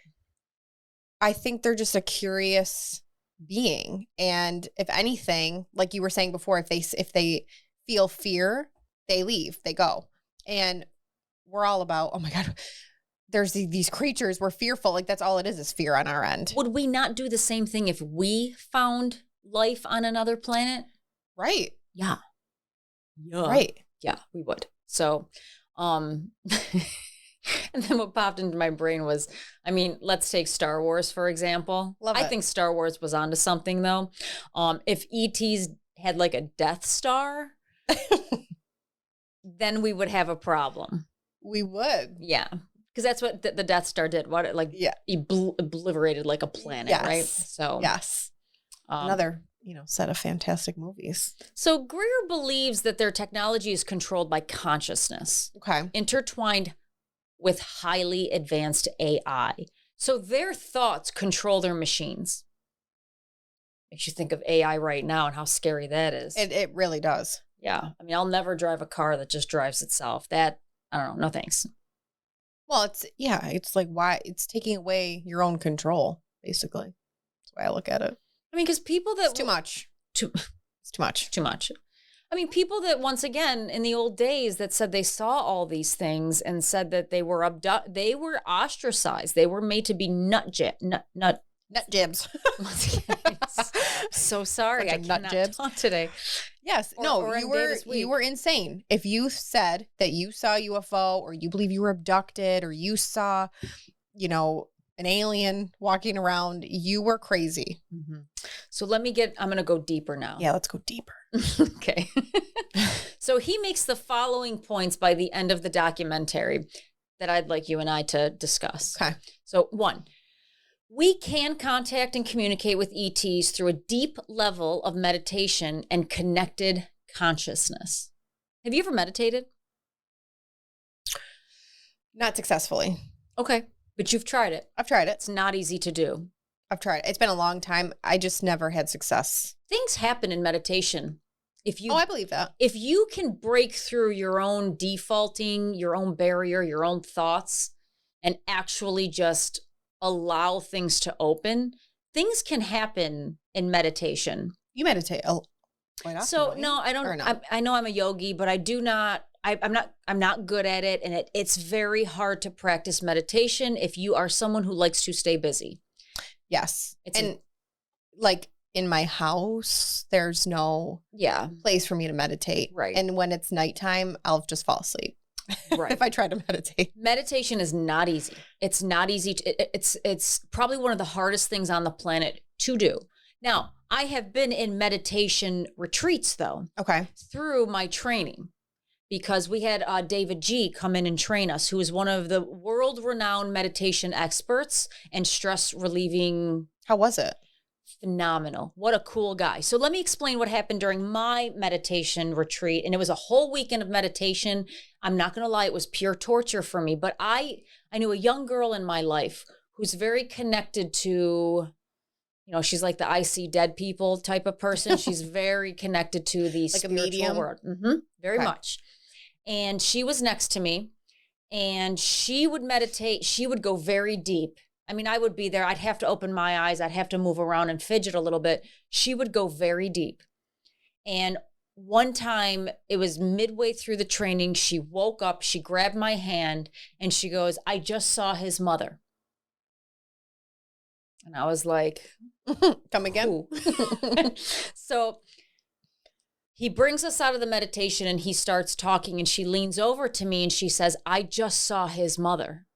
they're just a curious being, and if anything, like you were saying before, if they feel fear, they leave, they go, and we're all about, oh my God. There's these creatures, we're fearful. Like that's all it is fear on our end. Would we not do the same thing if we found life on another planet? Right. Yeah. Right. Yeah, we would. So, and then what popped into my brain was, I mean, let's take Star Wars, for example. Love it. I think Star Wars was onto something though. If ETs had like a Death Star, then we would have a problem. We would. Yeah. Because that's what the Death Star did. What it obliterated like a planet, right? So another set of fantastic movies. So Greer believes that their technology is controlled by consciousness, intertwined with highly advanced AI. So their thoughts control their machines. Makes you think of AI right now and how scary that is. It really does. Yeah, I mean, I'll never drive a car that just drives itself. That I don't know. No thanks. Well, it's like why it's taking away your own control, basically. That's the way I look at it. I mean, because people that it's too much. It's too much. Too much. I mean, people that once again in the old days that said they saw all these things and said that they were they were ostracized. They were made to be nut jibs. So sorry, I cannot talk today. Yes, you were insane. If you said that you saw a UFO or you believe you were abducted or you saw, an alien walking around, you were crazy. Mm-hmm. So I'm going to go deeper now. Yeah, let's go deeper. Okay. So he makes the following points by the end of the documentary that I'd like you and I to discuss. Okay. So 1, we can contact and communicate with ETs through a deep level of meditation and connected consciousness. Have you ever meditated? Not successfully. Okay. But you've tried it. I've tried it. It's not easy to do. I've tried it. It's been a long time. I just never had success. Things happen in meditation. I believe that. If you can break through your own defaulting, your own barrier, your own thoughts, and actually just allow things to open, things can happen in meditation. You meditate quite often, So don't you? no, I don't. Or no? I know I'm a yogi, but I do not. I'm not good at it, and it's very hard to practice meditation if you are someone who likes to stay busy. Yes. It's And like in my house, there's no place for me to meditate. Right. And when it's nighttime, I'll just fall asleep. Right. If I try to meditate. Meditation is not easy. It's not easy. It's probably one of the hardest things on the planet to do. Now, I have been in meditation retreats though. Okay. Through my training, because we had David G come in and train us, who is one of the world-renowned meditation experts and stress relieving. How was it? Phenomenal. What a cool guy. So let me explain what happened during my meditation retreat. And it was a whole weekend of meditation. I'm not going to lie, it was pure torture for me. But I knew a young girl in my life who's very connected to, she's like the I see dead people type of person. She's very connected to the like spiritual a medium world. Very much. And she was next to me and she would meditate. She would go very deep. I mean, I would be there. I'd have to open my eyes. I'd have to move around and fidget a little bit. She would go very deep. And one time, it was midway through the training, she woke up, she grabbed my hand, and she goes, I just saw his mother. And I was like, come again? So he brings us out of the meditation and he starts talking and she leans over to me and she says, I just saw his mother.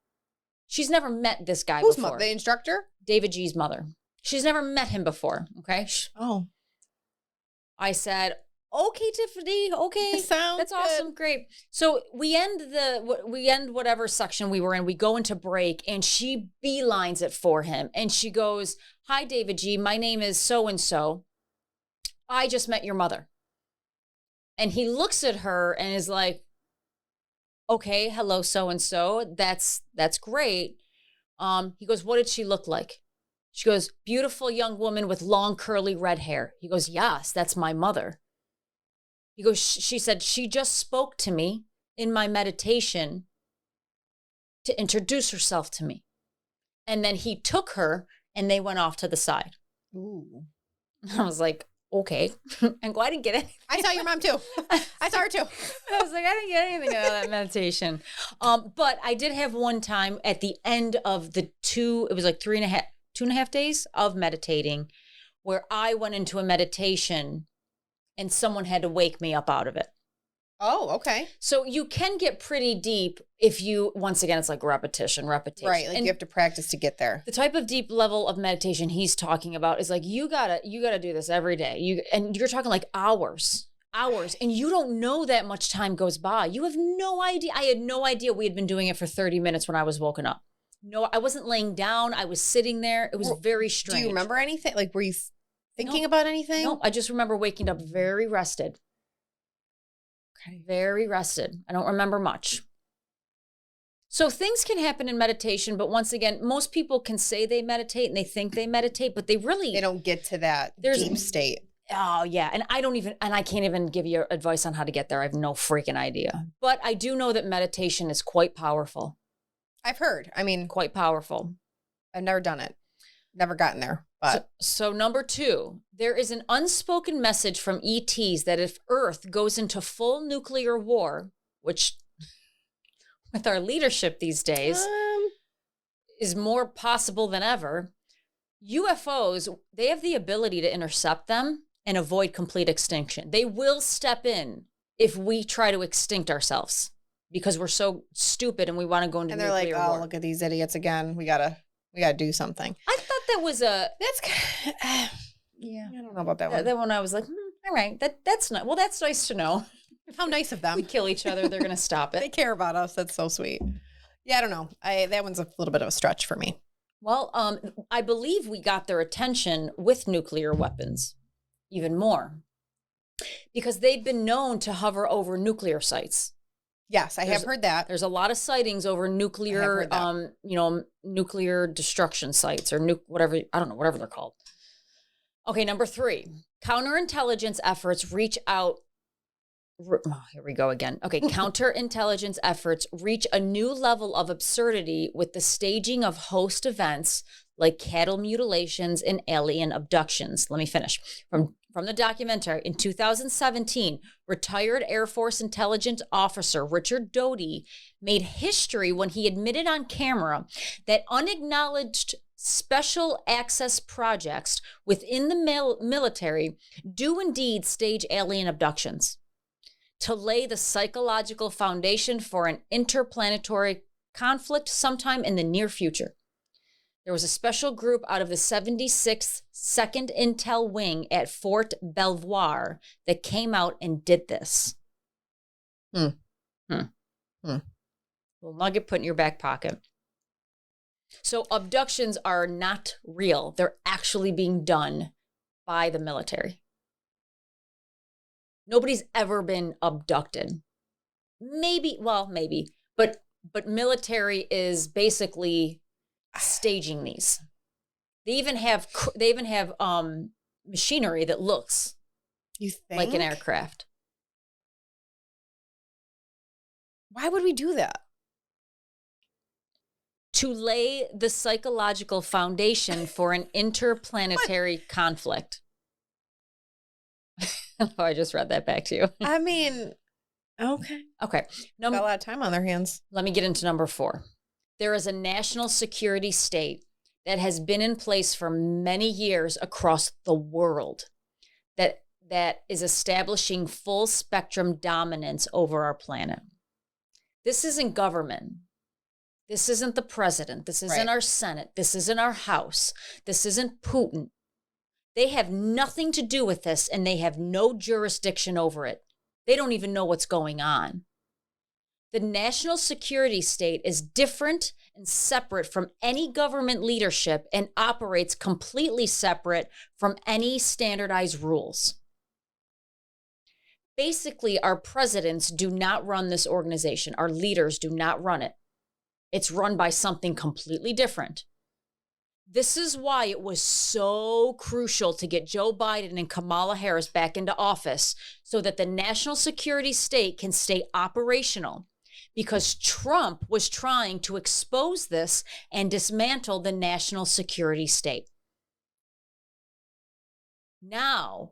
She's never met this guy Who's before. the instructor? David G's mother. She's never met him before. Okay. Oh. I said, okay, Tiffany. Okay. Sounds That's awesome. good. Great. So we end whatever section we were in. We go into break and she beelines it for him. And she goes, hi, David G. My name is so-and-so. I just met your mother. And he looks at her and is like, okay, hello, so-and-so. That's great. He goes, what did she look like? She goes, beautiful young woman with long curly red hair. He goes, yes, that's my mother. He goes, she said, she just spoke to me in my meditation to introduce herself to me. And then he took her and they went off to the side. Ooh. I was like, okay. And I didn't get anything. I saw your mom too. I saw her too. I was like, I didn't get anything out of that meditation. But I did have one time at the end of it was like 2.5 days of meditating where I went into a meditation and someone had to wake me up out of it. Oh, okay. So you can get pretty deep if you, once again, it's like repetition. Right. Like and you have to practice to get there. the type of deep level of meditation he's talking about is like, you gotta do this every day. And you're talking like hours, and you don't know that much time goes by. You have no idea. I had no idea we had been doing it for 30 minutes when I was woken up. No, I wasn't laying down. I was sitting there. It was very strange. Do you remember anything? Like, were you thinking about anything? No, I just remember waking up very rested. Okay. Very rested. I don't remember much. So things can happen in meditation, but once again, most people can say they meditate and they think they meditate, but they don't get to that deep state. Oh yeah. And I can't even give you advice on how to get there. I have no freaking idea. But I do know that meditation is quite powerful. I've heard. I mean, Quite powerful. I've never done it. Never gotten there. But So number 2, there is an unspoken message from ETs that if Earth goes into full nuclear war, which with our leadership these days is more possible than ever, UFOs, they have the ability to intercept them and avoid complete extinction. They will step in if we try to extinct ourselves because we're so stupid and we want to go into nuclear war. And they're like, oh, look at these idiots again. We gotta do something. I thought that was yeah. I don't know about that one. That one I was like, all right, that's not. Well, that's nice to know. How nice of them. We kill each other, they're going to stop it. They care about us. That's so sweet. Yeah, I don't know. That one's a little bit of a stretch for me. Well, I believe we got their attention with nuclear weapons even more because they've been known to hover over nuclear sites. Yes, I have heard that. There's a lot of sightings over nuclear, nuclear destruction sites or whatever. I don't know, whatever they're called. Okay, number 3, counterintelligence efforts reach out. Oh, here we go again. Okay, counterintelligence efforts reach a new level of absurdity with the staging of host events like cattle mutilations and alien abductions. Let me finish. From the documentary, in 2017, retired Air Force intelligence officer Richard Doty made history when he admitted on camera that unacknowledged special access projects within the military do indeed stage alien abductions to lay the psychological foundation for an interplanetary conflict sometime in the near future. There was a special group out of the 76th 2nd Intel Wing at Fort Belvoir that came out and did this. Little nugget put in your back pocket. So abductions are not real. They're actually being done by the military. Nobody's ever been abducted. Maybe, but military is basically staging these. They even have machinery that looks like an aircraft. Why would we do that? To lay the psychological foundation for an interplanetary conflict. Oh, I just read that back to you. I mean, okay. Okay. Got a lot of time on their hands. Let me get into number 4. There is a national security state that has been in place for many years across the world that is establishing full spectrum dominance over our planet. This isn't government. This isn't the president. This isn't our Senate. This isn't our House. This isn't Putin. They have nothing to do with this, and they have no jurisdiction over it. They don't even know what's going on. The national security state is different and separate from any government leadership and operates completely separate from any standardized rules. Basically, our presidents do not run this organization. Our leaders do not run it. It's run by something completely different. This is why it was so crucial to get Joe Biden and Kamala Harris back into office so that the national security state can stay operational, because Trump was trying to expose this and dismantle the national security state. Now,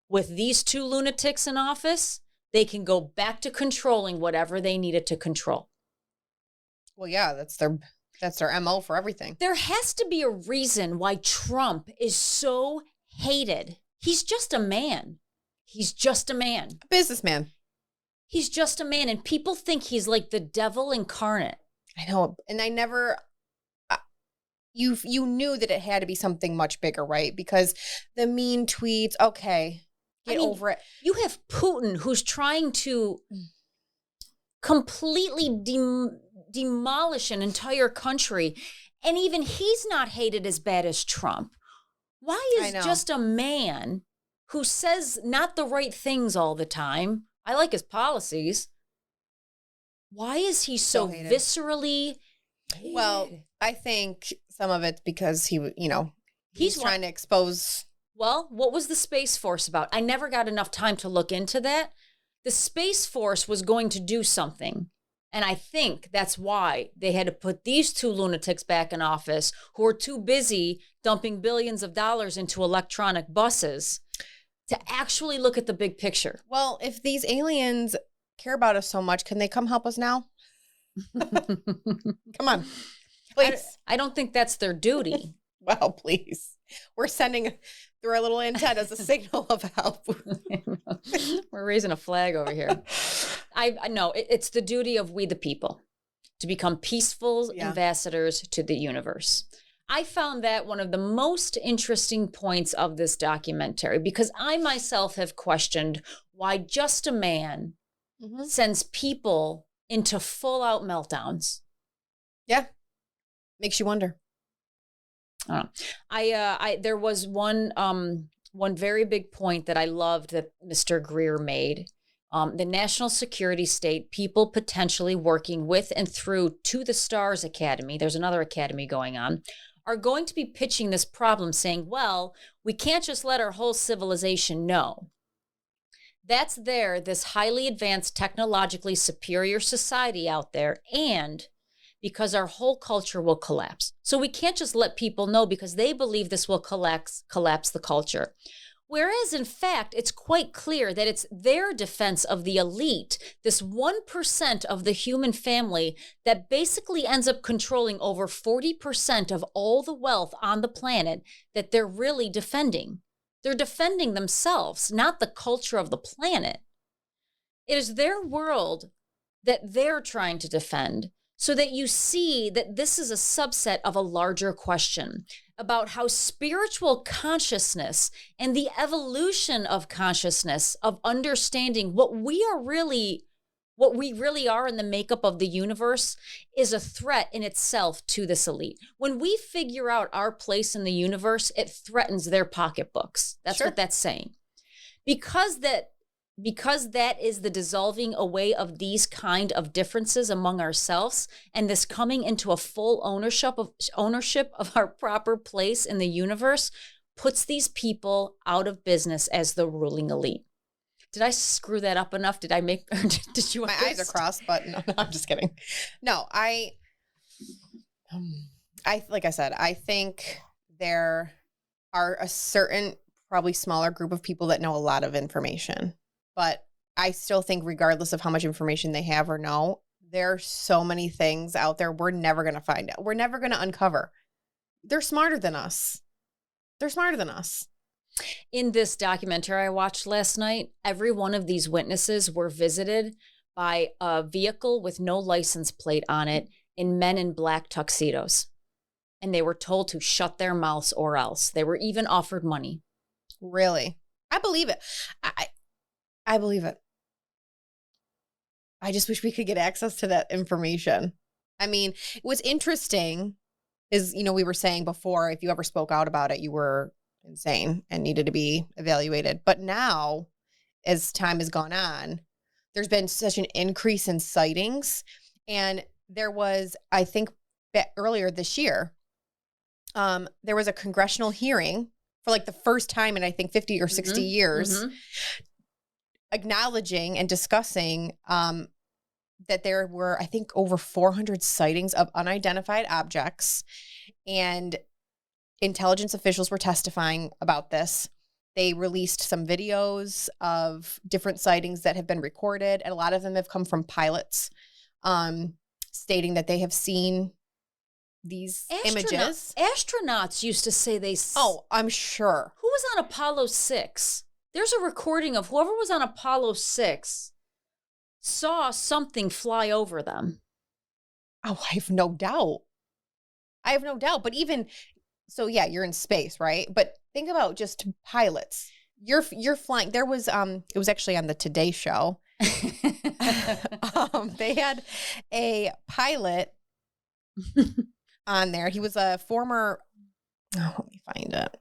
with these 2 lunatics in office, they can go back to controlling whatever they needed to control. Well, yeah, that's their MO for everything. There has to be a reason why Trump is so hated. He's just a man. He's just a man. A businessman. He's just a man. And people think he's like the devil incarnate. I know. And I never... You knew that it had to be something much bigger, right? Because the mean tweets, okay, get over it. You have Putin, who's trying to completely demolish an entire country, and even he's not hated as bad as Trump. Why is just a man who says not the right things all the time? I like his policies. Why is he so viscerally hated? Well, I think some of it's because he's trying to expose. Well, what was the Space Force about? I never got enough time to look into that. The Space Force was going to do something. And I think that's why they had to put these 2 lunatics back in office who are too busy dumping billions of dollars into electronic buses to actually look at the big picture. Well, if these aliens care about us so much, can they come help us now? Come on. Please. I don't think that's their duty. Well, please. We're sending through our little antennas a signal of help. We're raising a flag over here. I know it's the duty of we the people to become peaceful ambassadors to the universe. I found that one of the most interesting points of this documentary, because I myself have questioned why just a man sends people into full-out meltdowns. Yeah. Makes you wonder. There was one very big point that I loved that Mr. Greer made. The National Security State, people potentially working with and through To the Stars Academy, there's another academy going on, are going to be pitching this problem saying, well, we can't just let our whole civilization know. That's this highly advanced, technologically superior society out there, and because our whole culture will collapse. So we can't just let people know because they believe this will collapse the culture. Whereas, in fact, it's quite clear that it's their defense of the elite, this 1% of the human family that basically ends up controlling over 40% of all the wealth on the planet, that they're really defending. They're defending themselves, not the culture of the planet. It is their world that they're trying to defend, so that you see that this is a subset of a larger question about how spiritual consciousness and the evolution of consciousness, of understanding what we really are in the makeup of the universe, is a threat in itself to this elite. When we figure out our place in the universe, it threatens their pocketbooks. That's what that's saying. Because that is the dissolving away of these kind of differences among ourselves, and this coming into a full ownership of our proper place in the universe puts these people out of business as the ruling elite. Did I screw that up enough? Did you? My eyes are crossed, but no, I'm just kidding. No, I like I said, I think there are a certain, probably smaller group of people that know a lot of information. But I still think regardless of how much information they have or know, there are so many things out there we're never going to find out. We're never going to uncover. They're smarter than us. They're smarter than us. In this documentary I watched last night, every one of these witnesses were visited by a vehicle with no license plate on it in men in black tuxedos. And they were told to shut their mouths or else. They were even offered money. Really? I believe it. I believe it. I just wish we could get access to that information. I mean, what's interesting is, we were saying before, if you ever spoke out about it, you were insane and needed to be evaluated. But now, as time has gone on, there's been such an increase in sightings. And there was, I think, earlier this year, there was a congressional hearing for like the first time in, I think, 50 or 60 years. Acknowledging and discussing that there were, I think, over 400 sightings of unidentified objects, and intelligence officials were testifying about this. They released some videos of different sightings that have been recorded, and a lot of them have come from pilots stating that they have seen these images. Astronauts used to say they... Oh, I'm sure. Who was on Apollo 6? There's a recording of whoever was on Apollo 6 saw something fly over them. Oh, I have no doubt. But even, so yeah, you're in space, right? But think about just pilots. You're flying. There was, it was actually on the Today Show. They had a pilot on there. He was a former, let me find it.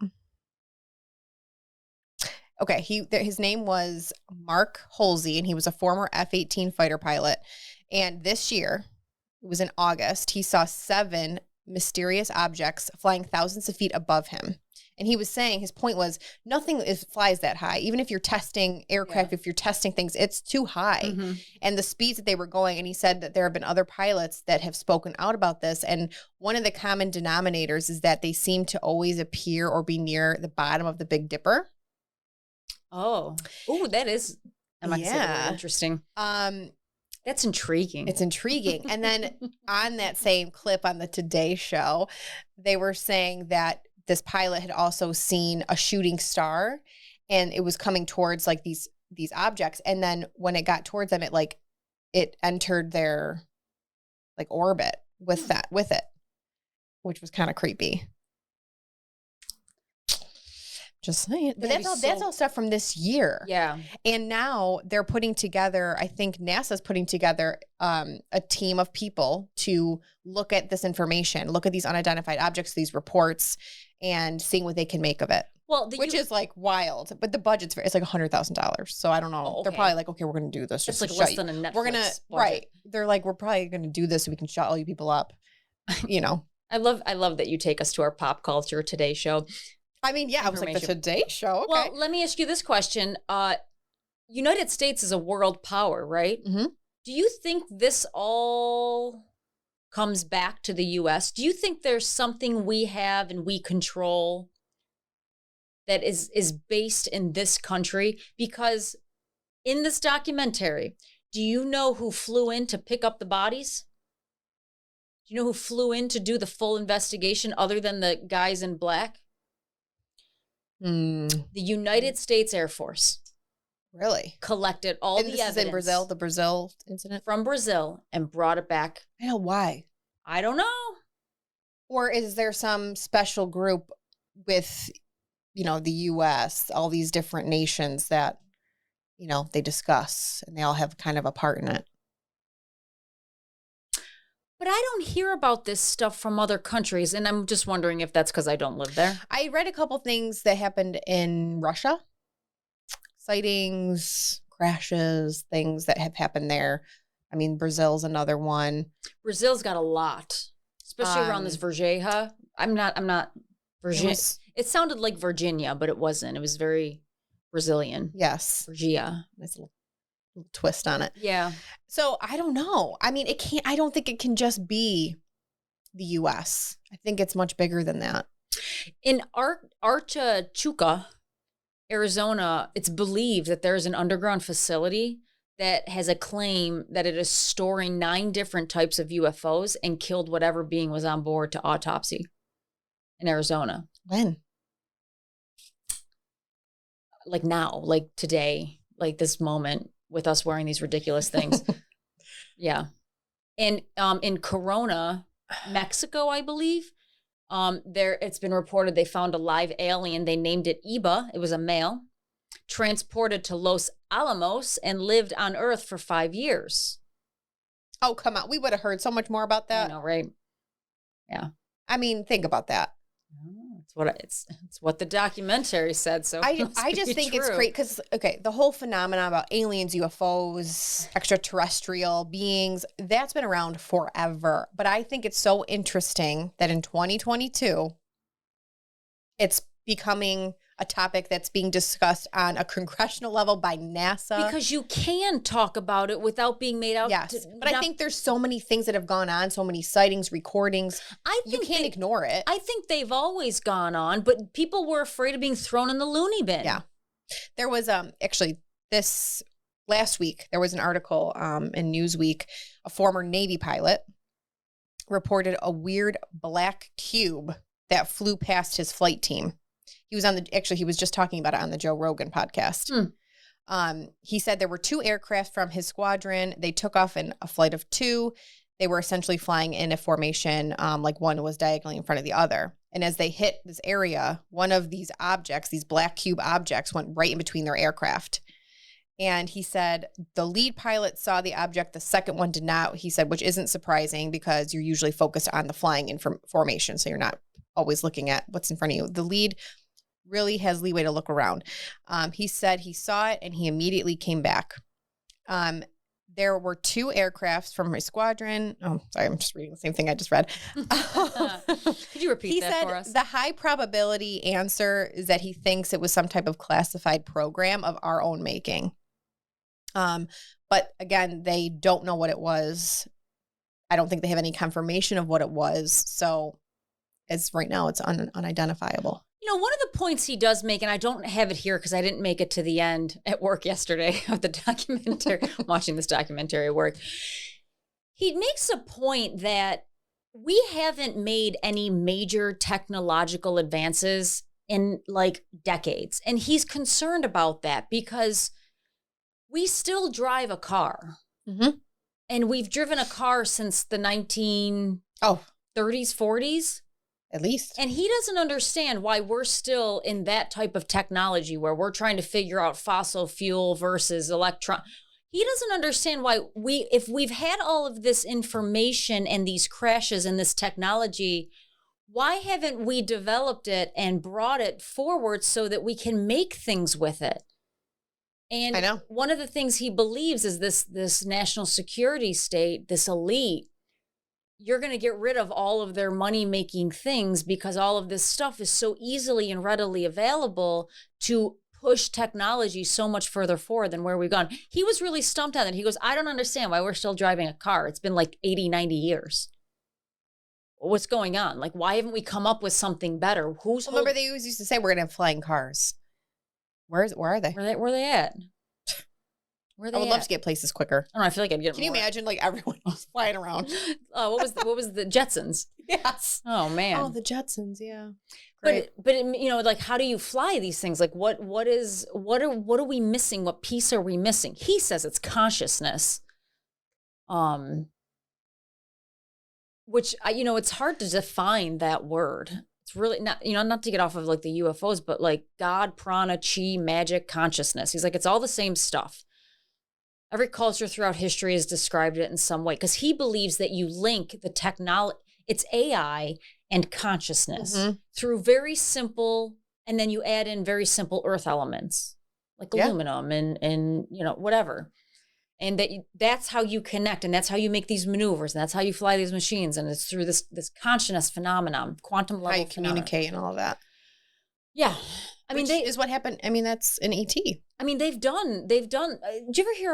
Okay, his name was Mark Holsey, and he was a former F-18 fighter pilot. And this year, it was in August, he saw 7 mysterious objects flying thousands of feet above him. And he was saying, his point was, nothing flies that high. Even if you're testing aircraft, if you're testing things, it's too high. And the speeds that they were going, and he said that there have been other pilots that have spoken out about this. And one of the common denominators is that they seem to always appear or be near the bottom of the Big Dipper. Oh, that is, I might say that interesting. That's intriguing. It's intriguing. And then on that same clip on the Today Show, they were saying that this pilot had also seen a shooting star, and it was coming towards like these objects. And then when it got towards them, it entered their like orbit with it, which was kind of creepy. Just saying. But that's all stuff from this year. Yeah. And now they're putting together, I think NASA's putting together a team of people to look at this information, look at these unidentified objects, these reports, and seeing what they can make of it. Well, which is like wild, but the budget's it's like $100,000. So I don't know. Oh, okay. They're probably like, okay, we're going to do this. It's like less than a Netflix budget. Right. They're like, we're probably going to do this so we can shut all you people up. I love that you take us to our pop culture Today Show. I mean, yeah, I was like, the Today Show. Okay. Well, let me ask you this question. United States is a world power, right? Mm-hmm. Do you think this all comes back to the US, do you think there's something we have and we control that is based in this country? Because in this documentary, do you know who flew in to pick up the bodies? Do you know who flew in to do the full investigation other than the guys in black? The United States Air Force. Really? Collected all the evidence. This is in Brazil, the Brazil incident? From Brazil and brought it back. I know why. I don't know. Or is there some special group with, the U.S., all these different nations that, they discuss and they all have kind of a part in it? But I don't hear about this stuff from other countries, and I'm just wondering if that's because I don't live there. I read a couple things that happened in Russia. Sightings, crashes, things that have happened there. I mean, Brazil's another one. Brazil's got a lot, especially around this Virginia. I'm not Virginia. It sounded like Virginia, but it wasn't. It was very Brazilian. Yes. Virginia. Nice little twist on it. Yeah. So I don't know. I mean, I don't think it can just be the U.S. I think it's much bigger than that. In Archachuca, Arizona, it's believed that there's an underground facility that has a claim that it is storing 9 different types of UFOs and killed whatever being was on board to autopsy in Arizona. When? Like now, like today, like this moment with us wearing these ridiculous things. Yeah. And in Corona, Mexico, I believe, it's been reported they found a live alien. They named it Iba. It was a male, transported to Los Alamos and lived on Earth for 5 years. Oh, come on. We would have heard so much more about that. I know, right? Yeah. I mean, think about that. It's what the documentary said. So I just think it's great because, the whole phenomenon about aliens, UFOs, extraterrestrial beings, that's been around forever. But I think it's so interesting that in 2022, it's becoming a topic that's being discussed on a congressional level by NASA. Because you can talk about it without being made out. Yes, but I think there's so many things that have gone on, so many sightings, recordings. You can't ignore it. I think they've always gone on, but people were afraid of being thrown in the loony bin. Yeah. There was actually this last week, there was an article in Newsweek. A former Navy pilot reported a weird black cube that flew past his flight team. He was just talking about it on the Joe Rogan podcast. He said there were 2 aircraft from his squadron. They took off in a flight of 2. They were essentially flying in a formation, like one was diagonally in front of the other. And as they hit this area, one of these objects, these black cube objects, went right in between their aircraft. And he said the lead pilot saw the object. The second one did not. He said, which isn't surprising because you're usually focused on the flying in formation. So you're not always looking at what's in front of you. The lead really has leeway to look around. He said he saw it and he immediately came back. There were 2 aircrafts from his squadron. Oh, sorry, I'm just reading the same thing I just read. Could you repeat that for us? The high probability answer is that he thinks it was some type of classified program of our own making. But again, they don't know what it was. I don't think they have any confirmation of what it was. So as right now, it's unidentifiable. One of the points he does make, and I don't have it here because I didn't make it to the end at work yesterday of the documentary, watching this documentary at work. He makes a point that we haven't made any major technological advances in like decades. And he's concerned about that because we still drive a car. Mm-hmm. And we've driven a car since the 1930s, 40s. At least. And he doesn't understand why we're still in that type of technology where we're trying to figure out fossil fuel versus electron. He doesn't understand why if we've had all of this information and these crashes and this technology, why haven't we developed it and brought it forward so that we can make things with it? And I know. One of the things he believes is this national security state, this elite, you're going to get rid of all of their money-making things because all of this stuff is so easily and readily available to push technology so much further forward than where we've gone. He was really stumped on it. He goes, I don't understand why we're still driving a car. It's been like 80, 90 years. what's going on? Like, why haven't we come up with something better? Remember they always used to say we're going to have flying cars. Where are they? Where are they at? Where are they I would love to get places quicker. I don't know. I feel like I'd get Can you imagine like everyone just flying around? Oh, what was the Jetsons? Yes. Oh man. Oh, the Jetsons. Yeah. Great. But you know, like, how do you fly these things? Like, what are we missing? What piece are we missing? He says it's consciousness. Which you know, it's hard to define that word. It's really not, you know, not to get off of like the UFOs, but like God, prana, chi, magic, consciousness. He's like, it's all the same stuff. Every culture throughout history has described it in some way because he believes that you link the technology, it's AI and consciousness through very simple, and then you add in very simple earth elements like aluminum and you know, whatever. And that's how you connect, and that's how you make these maneuvers, and that's how you fly these machines. And it's through this consciousness phenomenon, quantum level. How you communicate and all of that. Yeah. I mean, is what happened. I mean, that's an ET. I mean, they've done, did you ever hear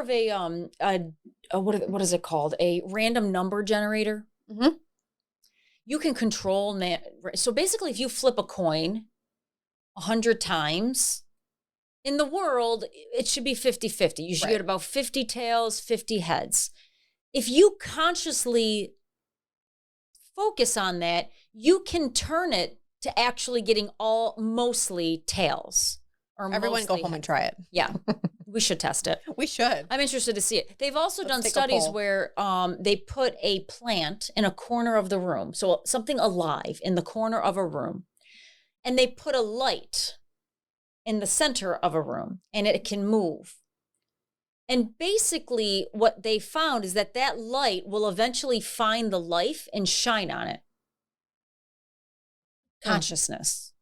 of what is it called? A random number generator? Mm-hmm. You can control, so basically if you flip a coin 100 times, in the world, it should be 50-50. You should get about 50 tails, 50 heads. If you consciously focus on that, you can turn it to actually getting mostly tails. Or everyone go home and try it. Yeah. We should test it. We should. I'm interested to see it. They've also done studies where they put a plant in a corner of the room. So something alive in the corner of a room. And they put a light in the center of a room, and it can move. And basically what they found is that light will eventually find the life and shine on it. Consciousness.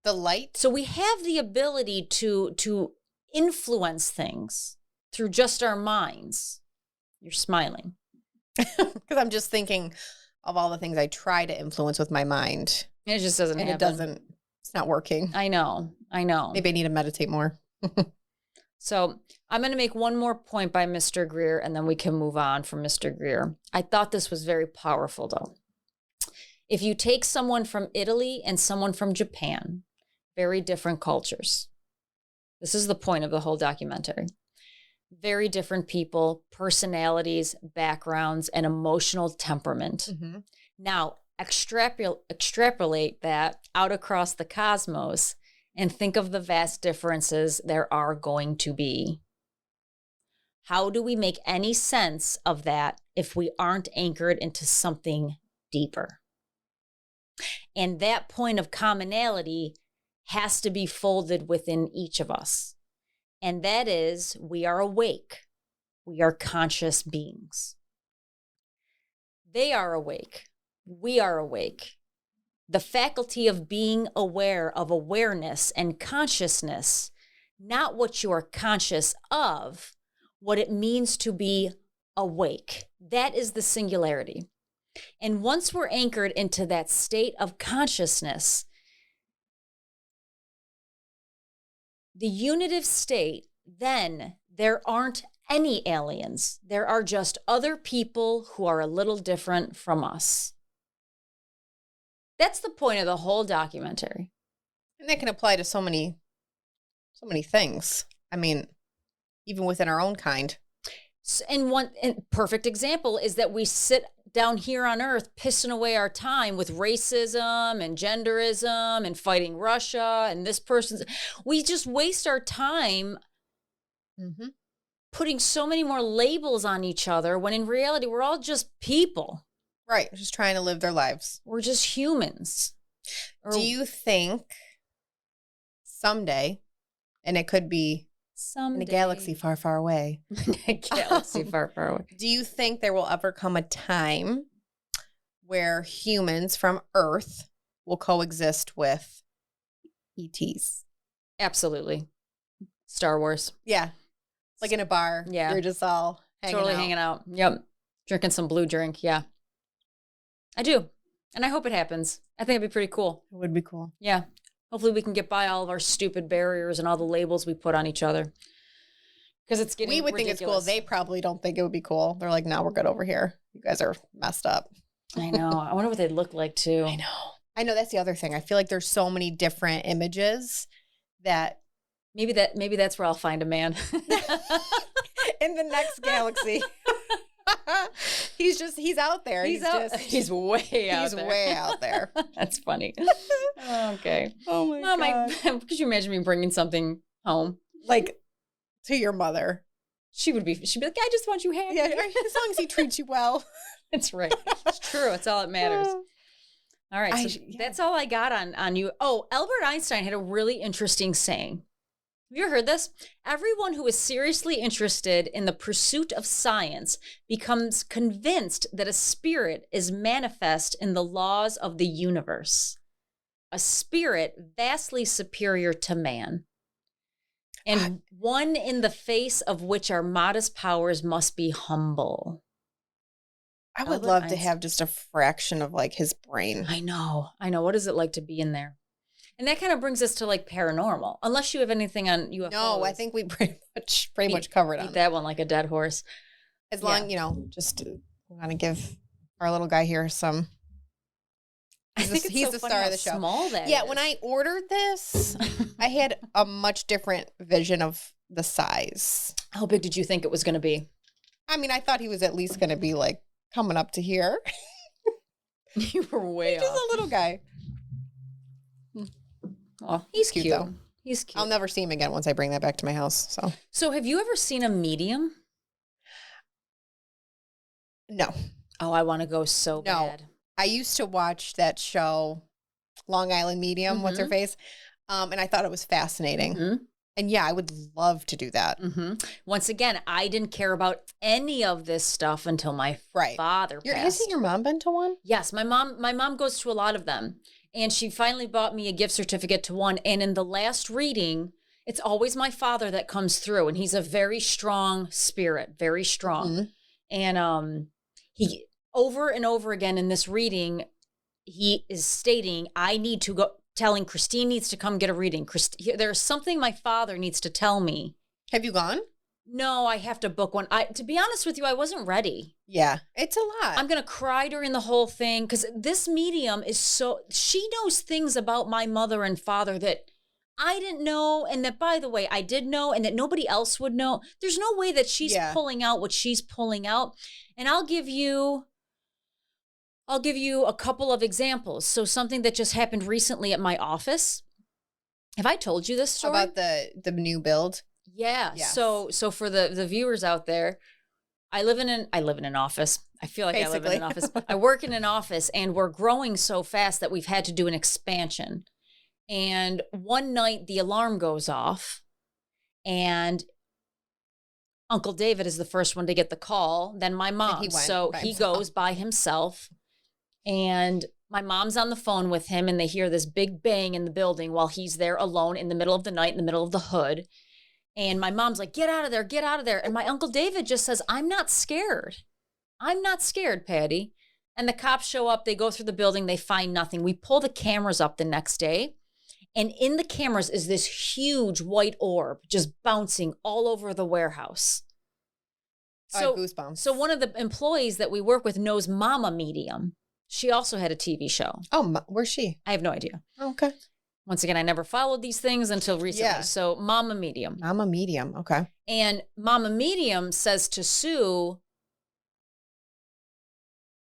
The light? So we have the ability to influence things through just our minds. You're smiling. Because I'm just thinking of all the things I try to influence with my mind. It just doesn't happen. It's not working. I know. Maybe I need to meditate more. So I'm going to make one more point by Mr. Greer, and then we can move on from Mr. Greer. I thought this was very powerful, though. If you take someone from Italy and someone from Japan, very different cultures. This is the point of the whole documentary. Very different people, personalities, backgrounds, and emotional temperament. Mm-hmm. Now, extrapolate that out across the cosmos and think of the vast differences there are going to be. How do we make any sense of that if we aren't anchored into something deeper? And that point of commonality has to be folded within each of us. And that is, we are awake. We are conscious beings. They are awake. We are awake. The faculty of being aware of awareness and consciousness, not what you are conscious of, what it means to be awake. That is the singularity. And once we're anchored into that state of consciousness, the unitive state, then there aren't any aliens. There are just other people who are a little different from us. That's the point of the whole documentary. And that can apply to so many things. I mean, even within our own kind. And one perfect example is that we sit down here on Earth pissing away our time with racism and genderism and fighting Russia and this person's. We just waste our time putting so many more labels on each other when in reality we're all just people. Right. Just trying to live their lives. We're just humans. Do you think someday, and it could be in a galaxy far, far away. A galaxy far, far away. Do you think there will ever come a time where humans from Earth will coexist with ETs? Absolutely. Star Wars. Yeah. Like in a bar. Yeah. You're just all hanging out. Yep. Drinking some blue drink. Yeah. I do. And I hope it happens. I think it'd be pretty cool. It would be cool. Yeah. Hopefully we can get by all of our stupid barriers and all the labels we put on each other. Because it's getting We would ridiculous. think it's cool. They probably don't think it would be cool. They're like, no, we're good over here. You guys are messed up. I know. I wonder what they'd look like too. I know that's the other thing. I feel like there's so many different images that maybe that's where I'll find a man. in the next galaxy. He's out there. He's way out there. That's funny. Okay. Oh my God. Could you imagine me bringing something home? Like to your mother. She'd be like, I just want you happy. Yeah, as long as he treats you well. That's right. It's true. It's all that matters. All right. So that's all I got on you. Oh, Albert Einstein had a really interesting saying. Have you ever heard this? Everyone who is seriously interested in the pursuit of science becomes convinced that a spirit is manifest in the laws of the universe, a spirit vastly superior to man, and one in the face of which our modest powers must be humble. I would love to have just a fraction of like his brain. I know. What is it like to be in there? And that kind of brings us to like paranormal. Unless you have anything on UFOs. No, I think we pretty much covered on that one like a dead horse. As long, just want to give our little guy here some. He's the star of the show. Small that is. When I ordered this, I had a much different vision of the size. How big did you think it was going to be? I mean, I thought he was at least going to be like coming up to here. You were way off. Just a little guy. Oh, he's cute though. He's cute. I'll never see him again once I bring that back to my house. So have you ever seen a medium? No. Oh, I want to go so bad. I used to watch that show, Long Island Medium. What's her face? And I thought it was fascinating. Mm-hmm. And yeah, I would love to do that. Mm-hmm. Once again, I didn't care about any of this stuff until my father passed. Hasn't your mom been to one? Yes, my mom goes to a lot of them. And she finally bought me a gift certificate to one. And in the last reading, it's always my father that comes through. And he's a very strong spirit, very strong. Mm-hmm. And he, over and over again in this reading, he is stating, I need to go, telling Christine needs to come get a reading. There's something my father needs to tell me. Have you gone? No, I have to book one. To be honest with you, I wasn't ready. Yeah, it's a lot. I'm going to cry during the whole thing because this medium is she knows things about my mother and father that I didn't know. And that, by the way, I did know and that nobody else would know. There's no way that she's pulling out what she's pulling out. And I'll give you a couple of examples. So something that just happened recently at my office. Have I told you this story? About the new build? Yeah. Yes. So for the viewers out there, I live in an office. I feel like basically. I live in an office. I work in an office and we're growing so fast that we've had to do an expansion. And one night the alarm goes off and Uncle David is the first one to get the call, then my mom. He goes by himself and my mom's on the phone with him and they hear this big bang in the building while he's there alone in the middle of the night, in the middle of the hood. And my mom's like, get out of there, get out of there. And my Uncle David just says, I'm not scared. I'm not scared, Patty. And the cops show up, they go through the building, they find nothing. We pull the cameras up the next day. And in the cameras is this huge white orb just bouncing all over the warehouse. So, goosebumps. So one of the employees that we work with knows Mama Medium. She also had a TV show. Oh, where's she? I have no idea. Okay. Once again, I never followed these things until recently. Yeah. So Mama Medium. Mama Medium. Okay. And Mama Medium says to Sue,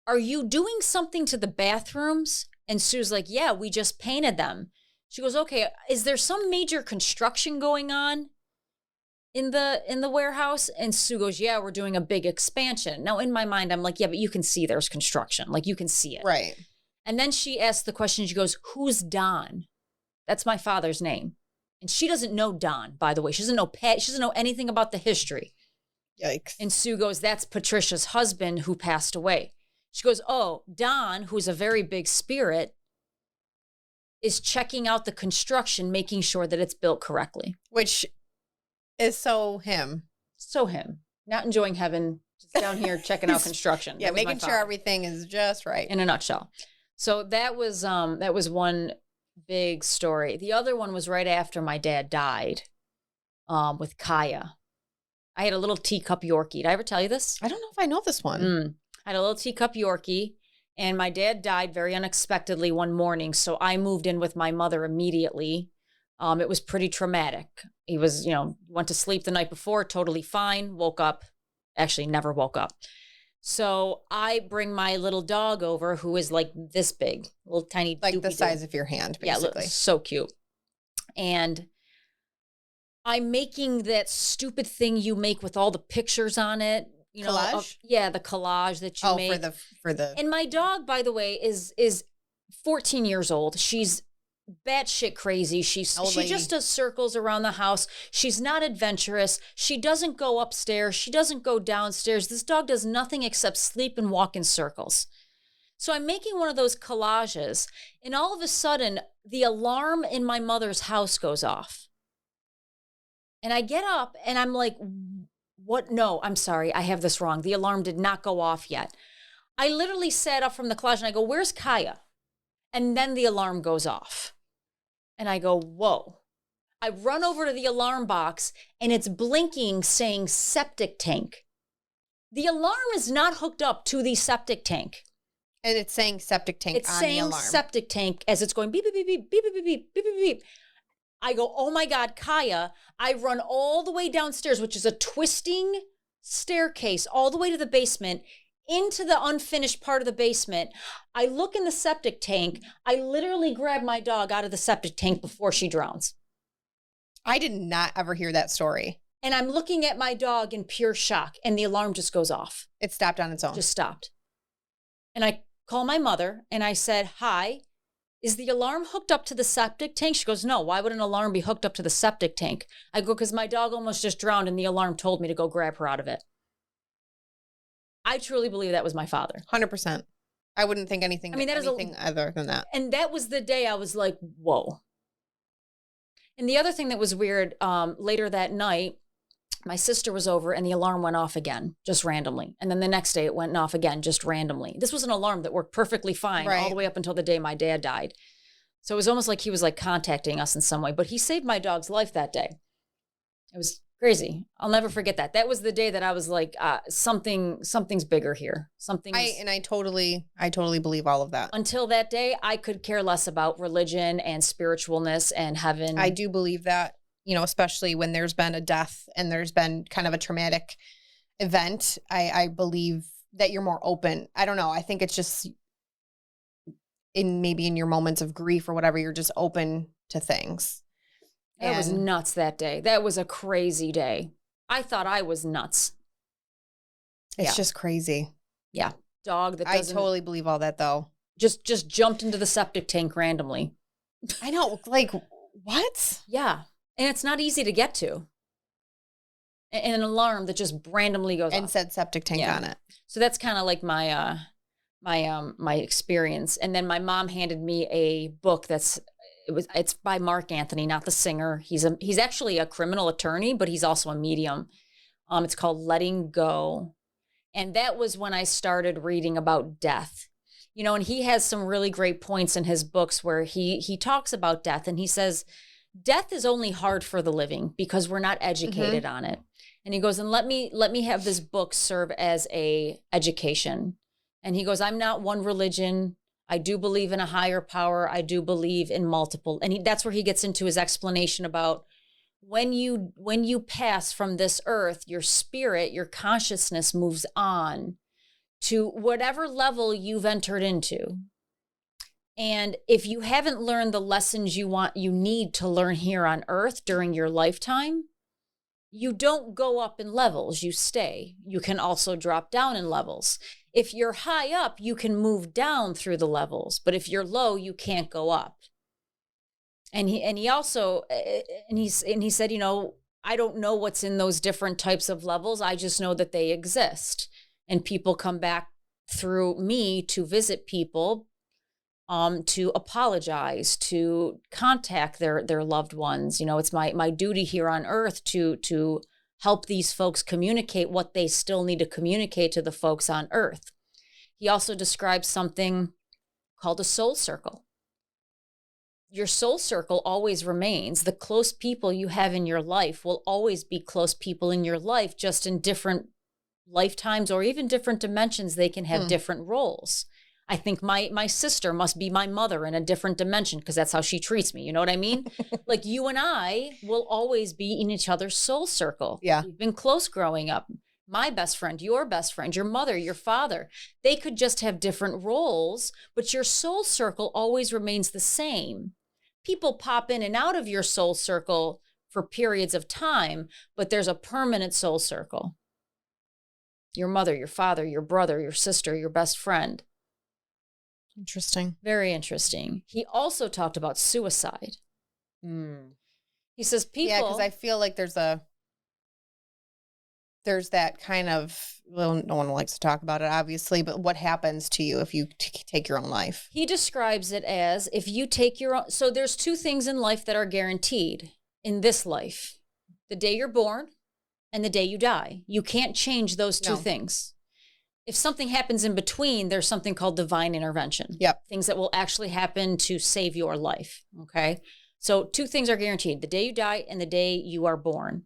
are you doing something to the bathrooms? And Sue's like, yeah, we just painted them. She goes, okay, is there some major construction going on in the warehouse? And Sue goes, yeah, we're doing a big expansion. Now in my mind, I'm like, yeah, but you can see there's construction. Like you can see it. Right. And then she asks the question, she goes, who's Don? That's my father's name. And she doesn't know Don, by the way. She doesn't know Pat. She doesn't know anything about the history. Yikes. And Sue goes, that's Patricia's husband who passed away. She goes, oh, Don, who's a very big spirit, is checking out the construction, making sure that it's built correctly. Which is so him. So him. Not enjoying heaven, just down here checking out construction. Yeah, making sure everything is just right. In a nutshell. So that was one big story. The other one was right after my dad died, with Kaya. I had a little teacup Yorkie. Did I ever tell you this? I don't know if I know this one. I had a little teacup Yorkie, And my dad died very unexpectedly one morning. So I moved in with my mother immediately. It was pretty traumatic. He was, went to sleep the night before, totally fine, woke up, actually never woke up. So I bring my little dog over who is like this big, little tiny. Like the size of your hand, basically. Yeah, so cute. And I'm making that stupid thing you make with all the pictures on it. Collage? The collage that you make. for the. And my dog, by the way, is 14 years old. She's batshit crazy. She just does circles around the house. She's not adventurous. She doesn't go upstairs. She doesn't go downstairs. This dog does nothing except sleep and walk in circles. So I'm making one of those collages, and all of a sudden, the alarm in my mother's house goes off. And I get up and I'm like, what? No, I'm sorry. I have this wrong. The alarm did not go off yet. I literally sat up from the collage and I go, where's Kaya? And then the alarm goes off. And I go, whoa. I run over to the alarm box and it's blinking saying septic tank. The alarm is not hooked up to the septic tank. And it's saying septic tank it's on the alarm. It's saying septic tank as it's going beep, beep, beep, beep, beep, beep, beep, beep, beep, beep, beep. I go, oh my God, Kaya. I run all the way downstairs, which is a twisting staircase, all the way to the basement, into the unfinished part of the basement. I look in the septic tank. I literally grab my dog out of the septic tank before she drowns. I did not ever hear that story. And I'm looking at my dog in pure shock, and the alarm just goes off. It stopped on its own. Just stopped. And I call my mother, and I said, hi, is the alarm hooked up to the septic tank? She goes, no, why would an alarm be hooked up to the septic tank? I go, because my dog almost just drowned, and the alarm told me to go grab her out of it. I truly believe that was my father. 100%. I wouldn't think anything other than that. And that was the day I was like, whoa. And the other thing that was weird, later that night, my sister was over and the alarm went off again, just randomly. And then the next day it went off again, just randomly. This was an alarm that worked perfectly fine all the way up until the day my dad died. So it was almost like he was like contacting us in some way, but he saved my dog's life that day. It was crazy. I'll never forget that. That was the day that I was like, something's bigger here. I totally believe all of that. Until that day, I could care less about religion and spiritualness and heaven. I do believe that, especially when there's been a death and there's been kind of a traumatic event. I believe that you're more open. I don't know. I think it's just in your moments of grief or whatever, you're just open to things. That was nuts that day. That was a crazy day. I thought I was nuts. It's just crazy. Yeah. Dog that doesn't... I totally believe all that, though. Just jumped into the septic tank randomly. I know. Like, what? Yeah. And it's not easy to get to. And an alarm that just randomly goes off. And said septic tank on it. So that's kind of like my experience. And then my mom handed me a book it's by Mark Anthony, not the singer. He's actually a criminal attorney, but he's also a medium. It's called Letting Go. And that was when I started reading about death. And he has some really great points in his books where he talks about death, and he says, death is only hard for the living because we're not educated on it. And he goes, and let me have this book serve as a education. And he goes, I'm not one religion. I do believe in a higher power. I do believe in multiple. And that's where he gets into his explanation about when you pass from this earth, your spirit, your consciousness moves on to whatever level you've entered into. And if you haven't learned the lessons you need to learn here on earth during your lifetime, you don't go up in levels, you stay. You can also drop down in levels. If you're high up, you can move down through the levels, but if you're low, you can't go up. And he also said, I don't know what's in those different types of levels. I just know that they exist. And people come back through me to visit people, to apologize, to contact their loved ones. It's my duty here on earth to help these folks communicate what they still need to communicate to the folks on earth. He also describes something called a soul circle. Your soul circle always remains. The close people you have in your life will always be close people in your life, just in different lifetimes or even different dimensions. They can have different roles. I think my sister must be my mother in a different dimension because that's how she treats me. You know what I mean? Like you and I will always be in each other's soul circle. Yeah. We've been close growing up. My best friend, your mother, your father, they could just have different roles, but your soul circle always remains the same. People pop in and out of your soul circle for periods of time, but there's a permanent soul circle. Your mother, your father, your brother, your sister, your best friend. Interesting. Very interesting. He also talked about suicide. He says people... Yeah, because I feel like there's that kind of, well, no one likes to talk about it, obviously, but what happens to you if you take your own life? He describes it as if you take your own... So there's two things in life that are guaranteed in this life. The day you're born and the day you die. You can't change those two things. If something happens in between, there's something called divine intervention. Yep. Things that will actually happen to save your life. Okay. So two things are guaranteed: the day you die and the day you are born.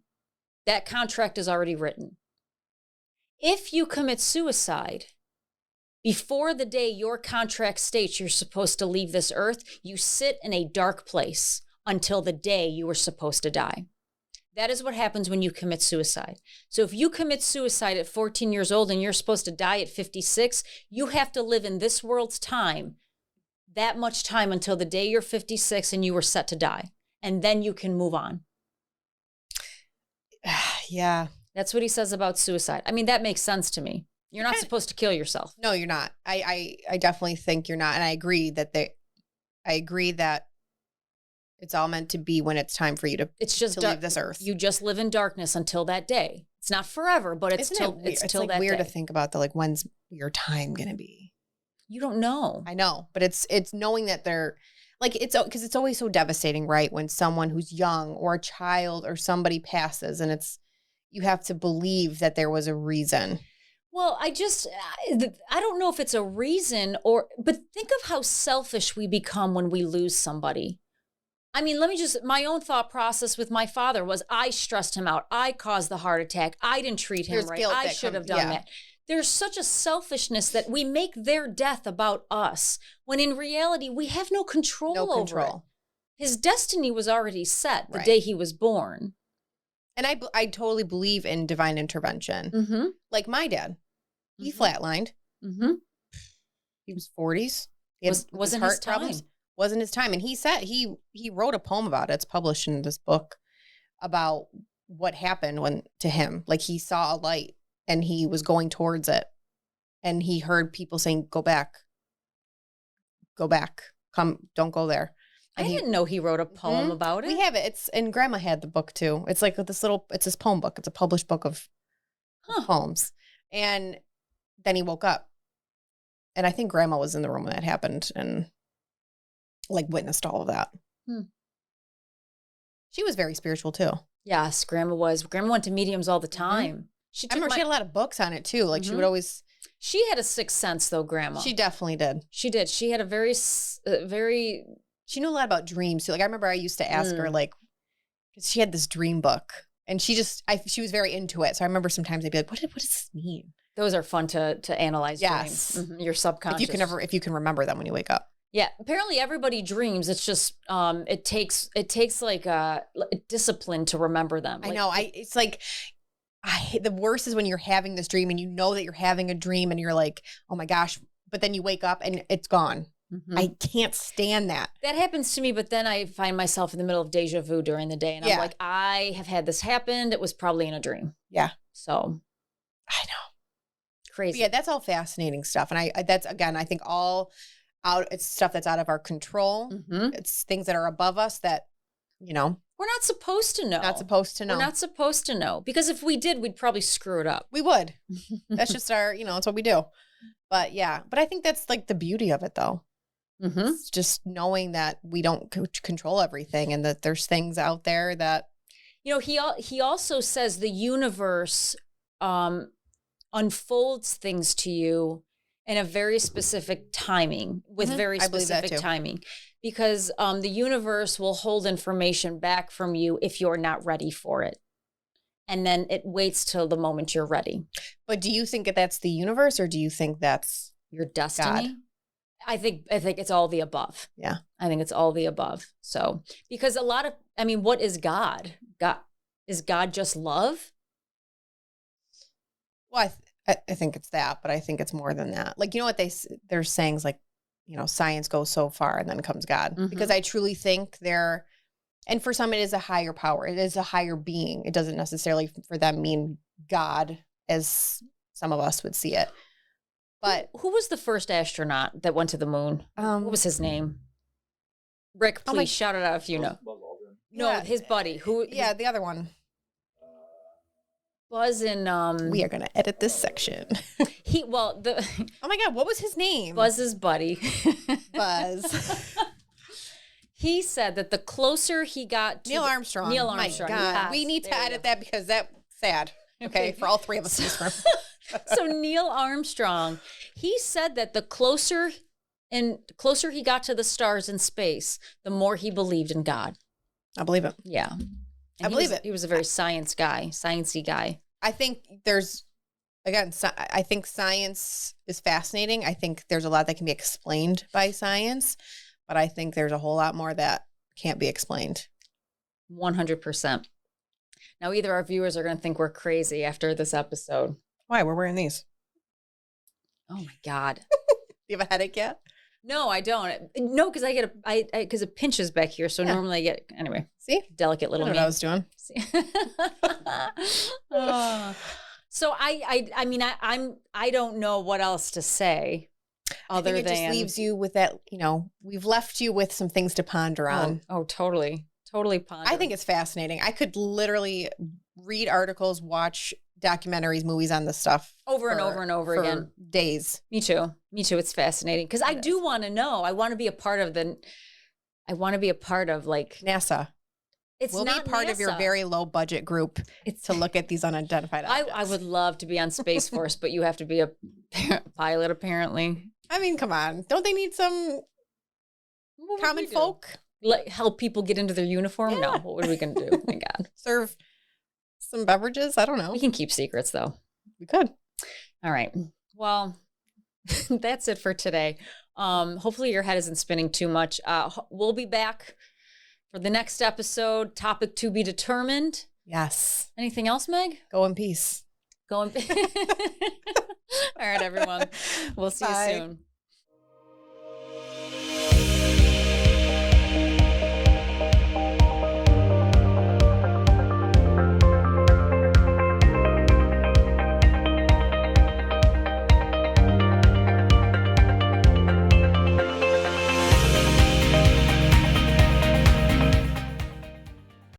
That contract is already written. If you commit suicide before the day your contract states you're supposed to leave this earth, you sit in a dark place until the day you were supposed to die. That is what happens when you commit suicide. So if you commit suicide at 14 years old and you're supposed to die at 56, you have to live in this world's time, that much time until the day you're 56 and you were set to die. And then you can move on. Yeah. That's what he says about suicide. I mean, that makes sense to me. You're not supposed to kill yourself. No, you're not. I definitely think you're not. And I agree that it's all meant to be when it's time for you to leave this earth. You just live in darkness until that day. It's not forever, but it's till that day. It's weird to think about when's your time going to be? You don't know. I know, but it's knowing that they're like, because it's always so devastating, right? When someone who's young or a child or somebody passes, and you have to believe that there was a reason. Well, I don't know if it's a reason but think of how selfish we become when we lose somebody. I mean, my own thought process with my father was I stressed him out. I caused the heart attack. I didn't treat him right. I should have done that. There's such a selfishness that we make their death about us, when in reality, we have no control over it. His destiny was already set the day he was born. And I totally believe in divine intervention. Mm-hmm. Like my dad, he flatlined. Mm-hmm. He was 40s. Wasn't his time. Problems. Wasn't his time. And he said he wrote a poem about it. It's published in this book about what happened to him. Like he saw a light and he was going towards it. And he heard people saying, go back, come, don't go there. And I didn't know he wrote a poem about it. We have it. And Grandma had the book too. It's like it's this poem book. It's a published book of poems. And then he woke up. And I think Grandma was in the room when that happened and witnessed all of that. She was very spiritual too. Yes, Grandma was. Grandma went to mediums all the time. She had a lot of books on it too. Like she would always. She had a sixth sense though, Grandma. She definitely did. She did. She had a very. She knew a lot about dreams too. Like I remember I used to ask her because she had this dream book and she was very into it. So I remember sometimes I'd be like, what does this mean? Those are fun to analyze. Yes. Dreams. Your subconscious. If you can remember them when you wake up. Yeah, apparently everybody dreams. It's just it takes like a discipline to remember them. I know. It's like the worst is when you're having this dream and you know that you're having a dream and you're like, oh my gosh, but then you wake up and it's gone. Mm-hmm. I can't stand that. That happens to me, but then I find myself in the middle of deja vu during the day and I'm like, I have had this happen. It was probably in a dream. Yeah. So I know. Crazy. But yeah, that's all fascinating stuff. And I think it's stuff that's out of our control. Mm-hmm. It's things that are above us that, we're not supposed to know. We're not supposed to know. Because if we did, we'd probably screw it up. We would. That's just it's what we do. But yeah, but I think that's like the beauty of it though. Mm-hmm. It's just knowing that we don't control everything and that there's things out there that. He also says the universe unfolds things to you in a very specific timing, with very specific timing, because the universe will hold information back from you if you're not ready for it. And then it waits till the moment you're ready. But do you think that's the universe or do you think that's your destiny? God? I think it's all the above. Yeah. I think it's all the above. So, because what is God? Is God just love? Well, I think it's that, but I think it's more than that. Like, you know what there's sayings like, science goes so far and then comes God. Mhm. Because I truly think and for some it is a higher power. It is a higher being. It doesn't necessarily for them mean God as some of us would see it. But who was the first astronaut that went to the moon? What was his name? Rick, please shout it out if you know. No, his buddy. The other one. Buzz and we are gonna edit this section. Oh my God, what was his name? Buzz's buddy. Buzz. He said that the closer he got to Neil Armstrong. Neil Armstrong. My God. Yes, we need to edit that because that's sad. Okay, for all three of us in this room. So Neil Armstrong, he said that the closer he got to the stars in space, the more he believed in God. I believe it. Yeah. I believe it. He was a very sciencey guy. I think I think science is fascinating. I think there's a lot that can be explained by science, but I think there's a whole lot more that can't be explained. 100%. Now, either our viewers are going to think we're crazy after this episode. Why? We're wearing these. Oh my God. You have a headache yet? No, I don't. No, because because it pinches back here. So normally I get, anyway. See? Delicate little hand. I was doing. So I don't know what else to say other than. It just leaves you with that, we've left you with some things to ponder on. Oh, totally. Totally ponder. I think it's fascinating. I could literally read articles, watch documentaries, movies on this stuff over and over again. Days. Me too. It's fascinating because I do want to know. I want to be a part of like NASA. We'll be part of your very low budget group to look at these unidentified objects. I would love to be on Space Force, but you have to be a pilot apparently. I mean, come on. Don't they need some common folk? Help people get into their uniform? Yeah. No. What are we going to do? Oh my God. Serve some beverages? I don't know. We can keep secrets though. We could. All right. Well, that's it for today. Hopefully your head isn't spinning too much. We'll be back for the next episode. Topic to be determined. Yes. Anything else, Meg? Go in peace. All right, everyone. We'll see you soon.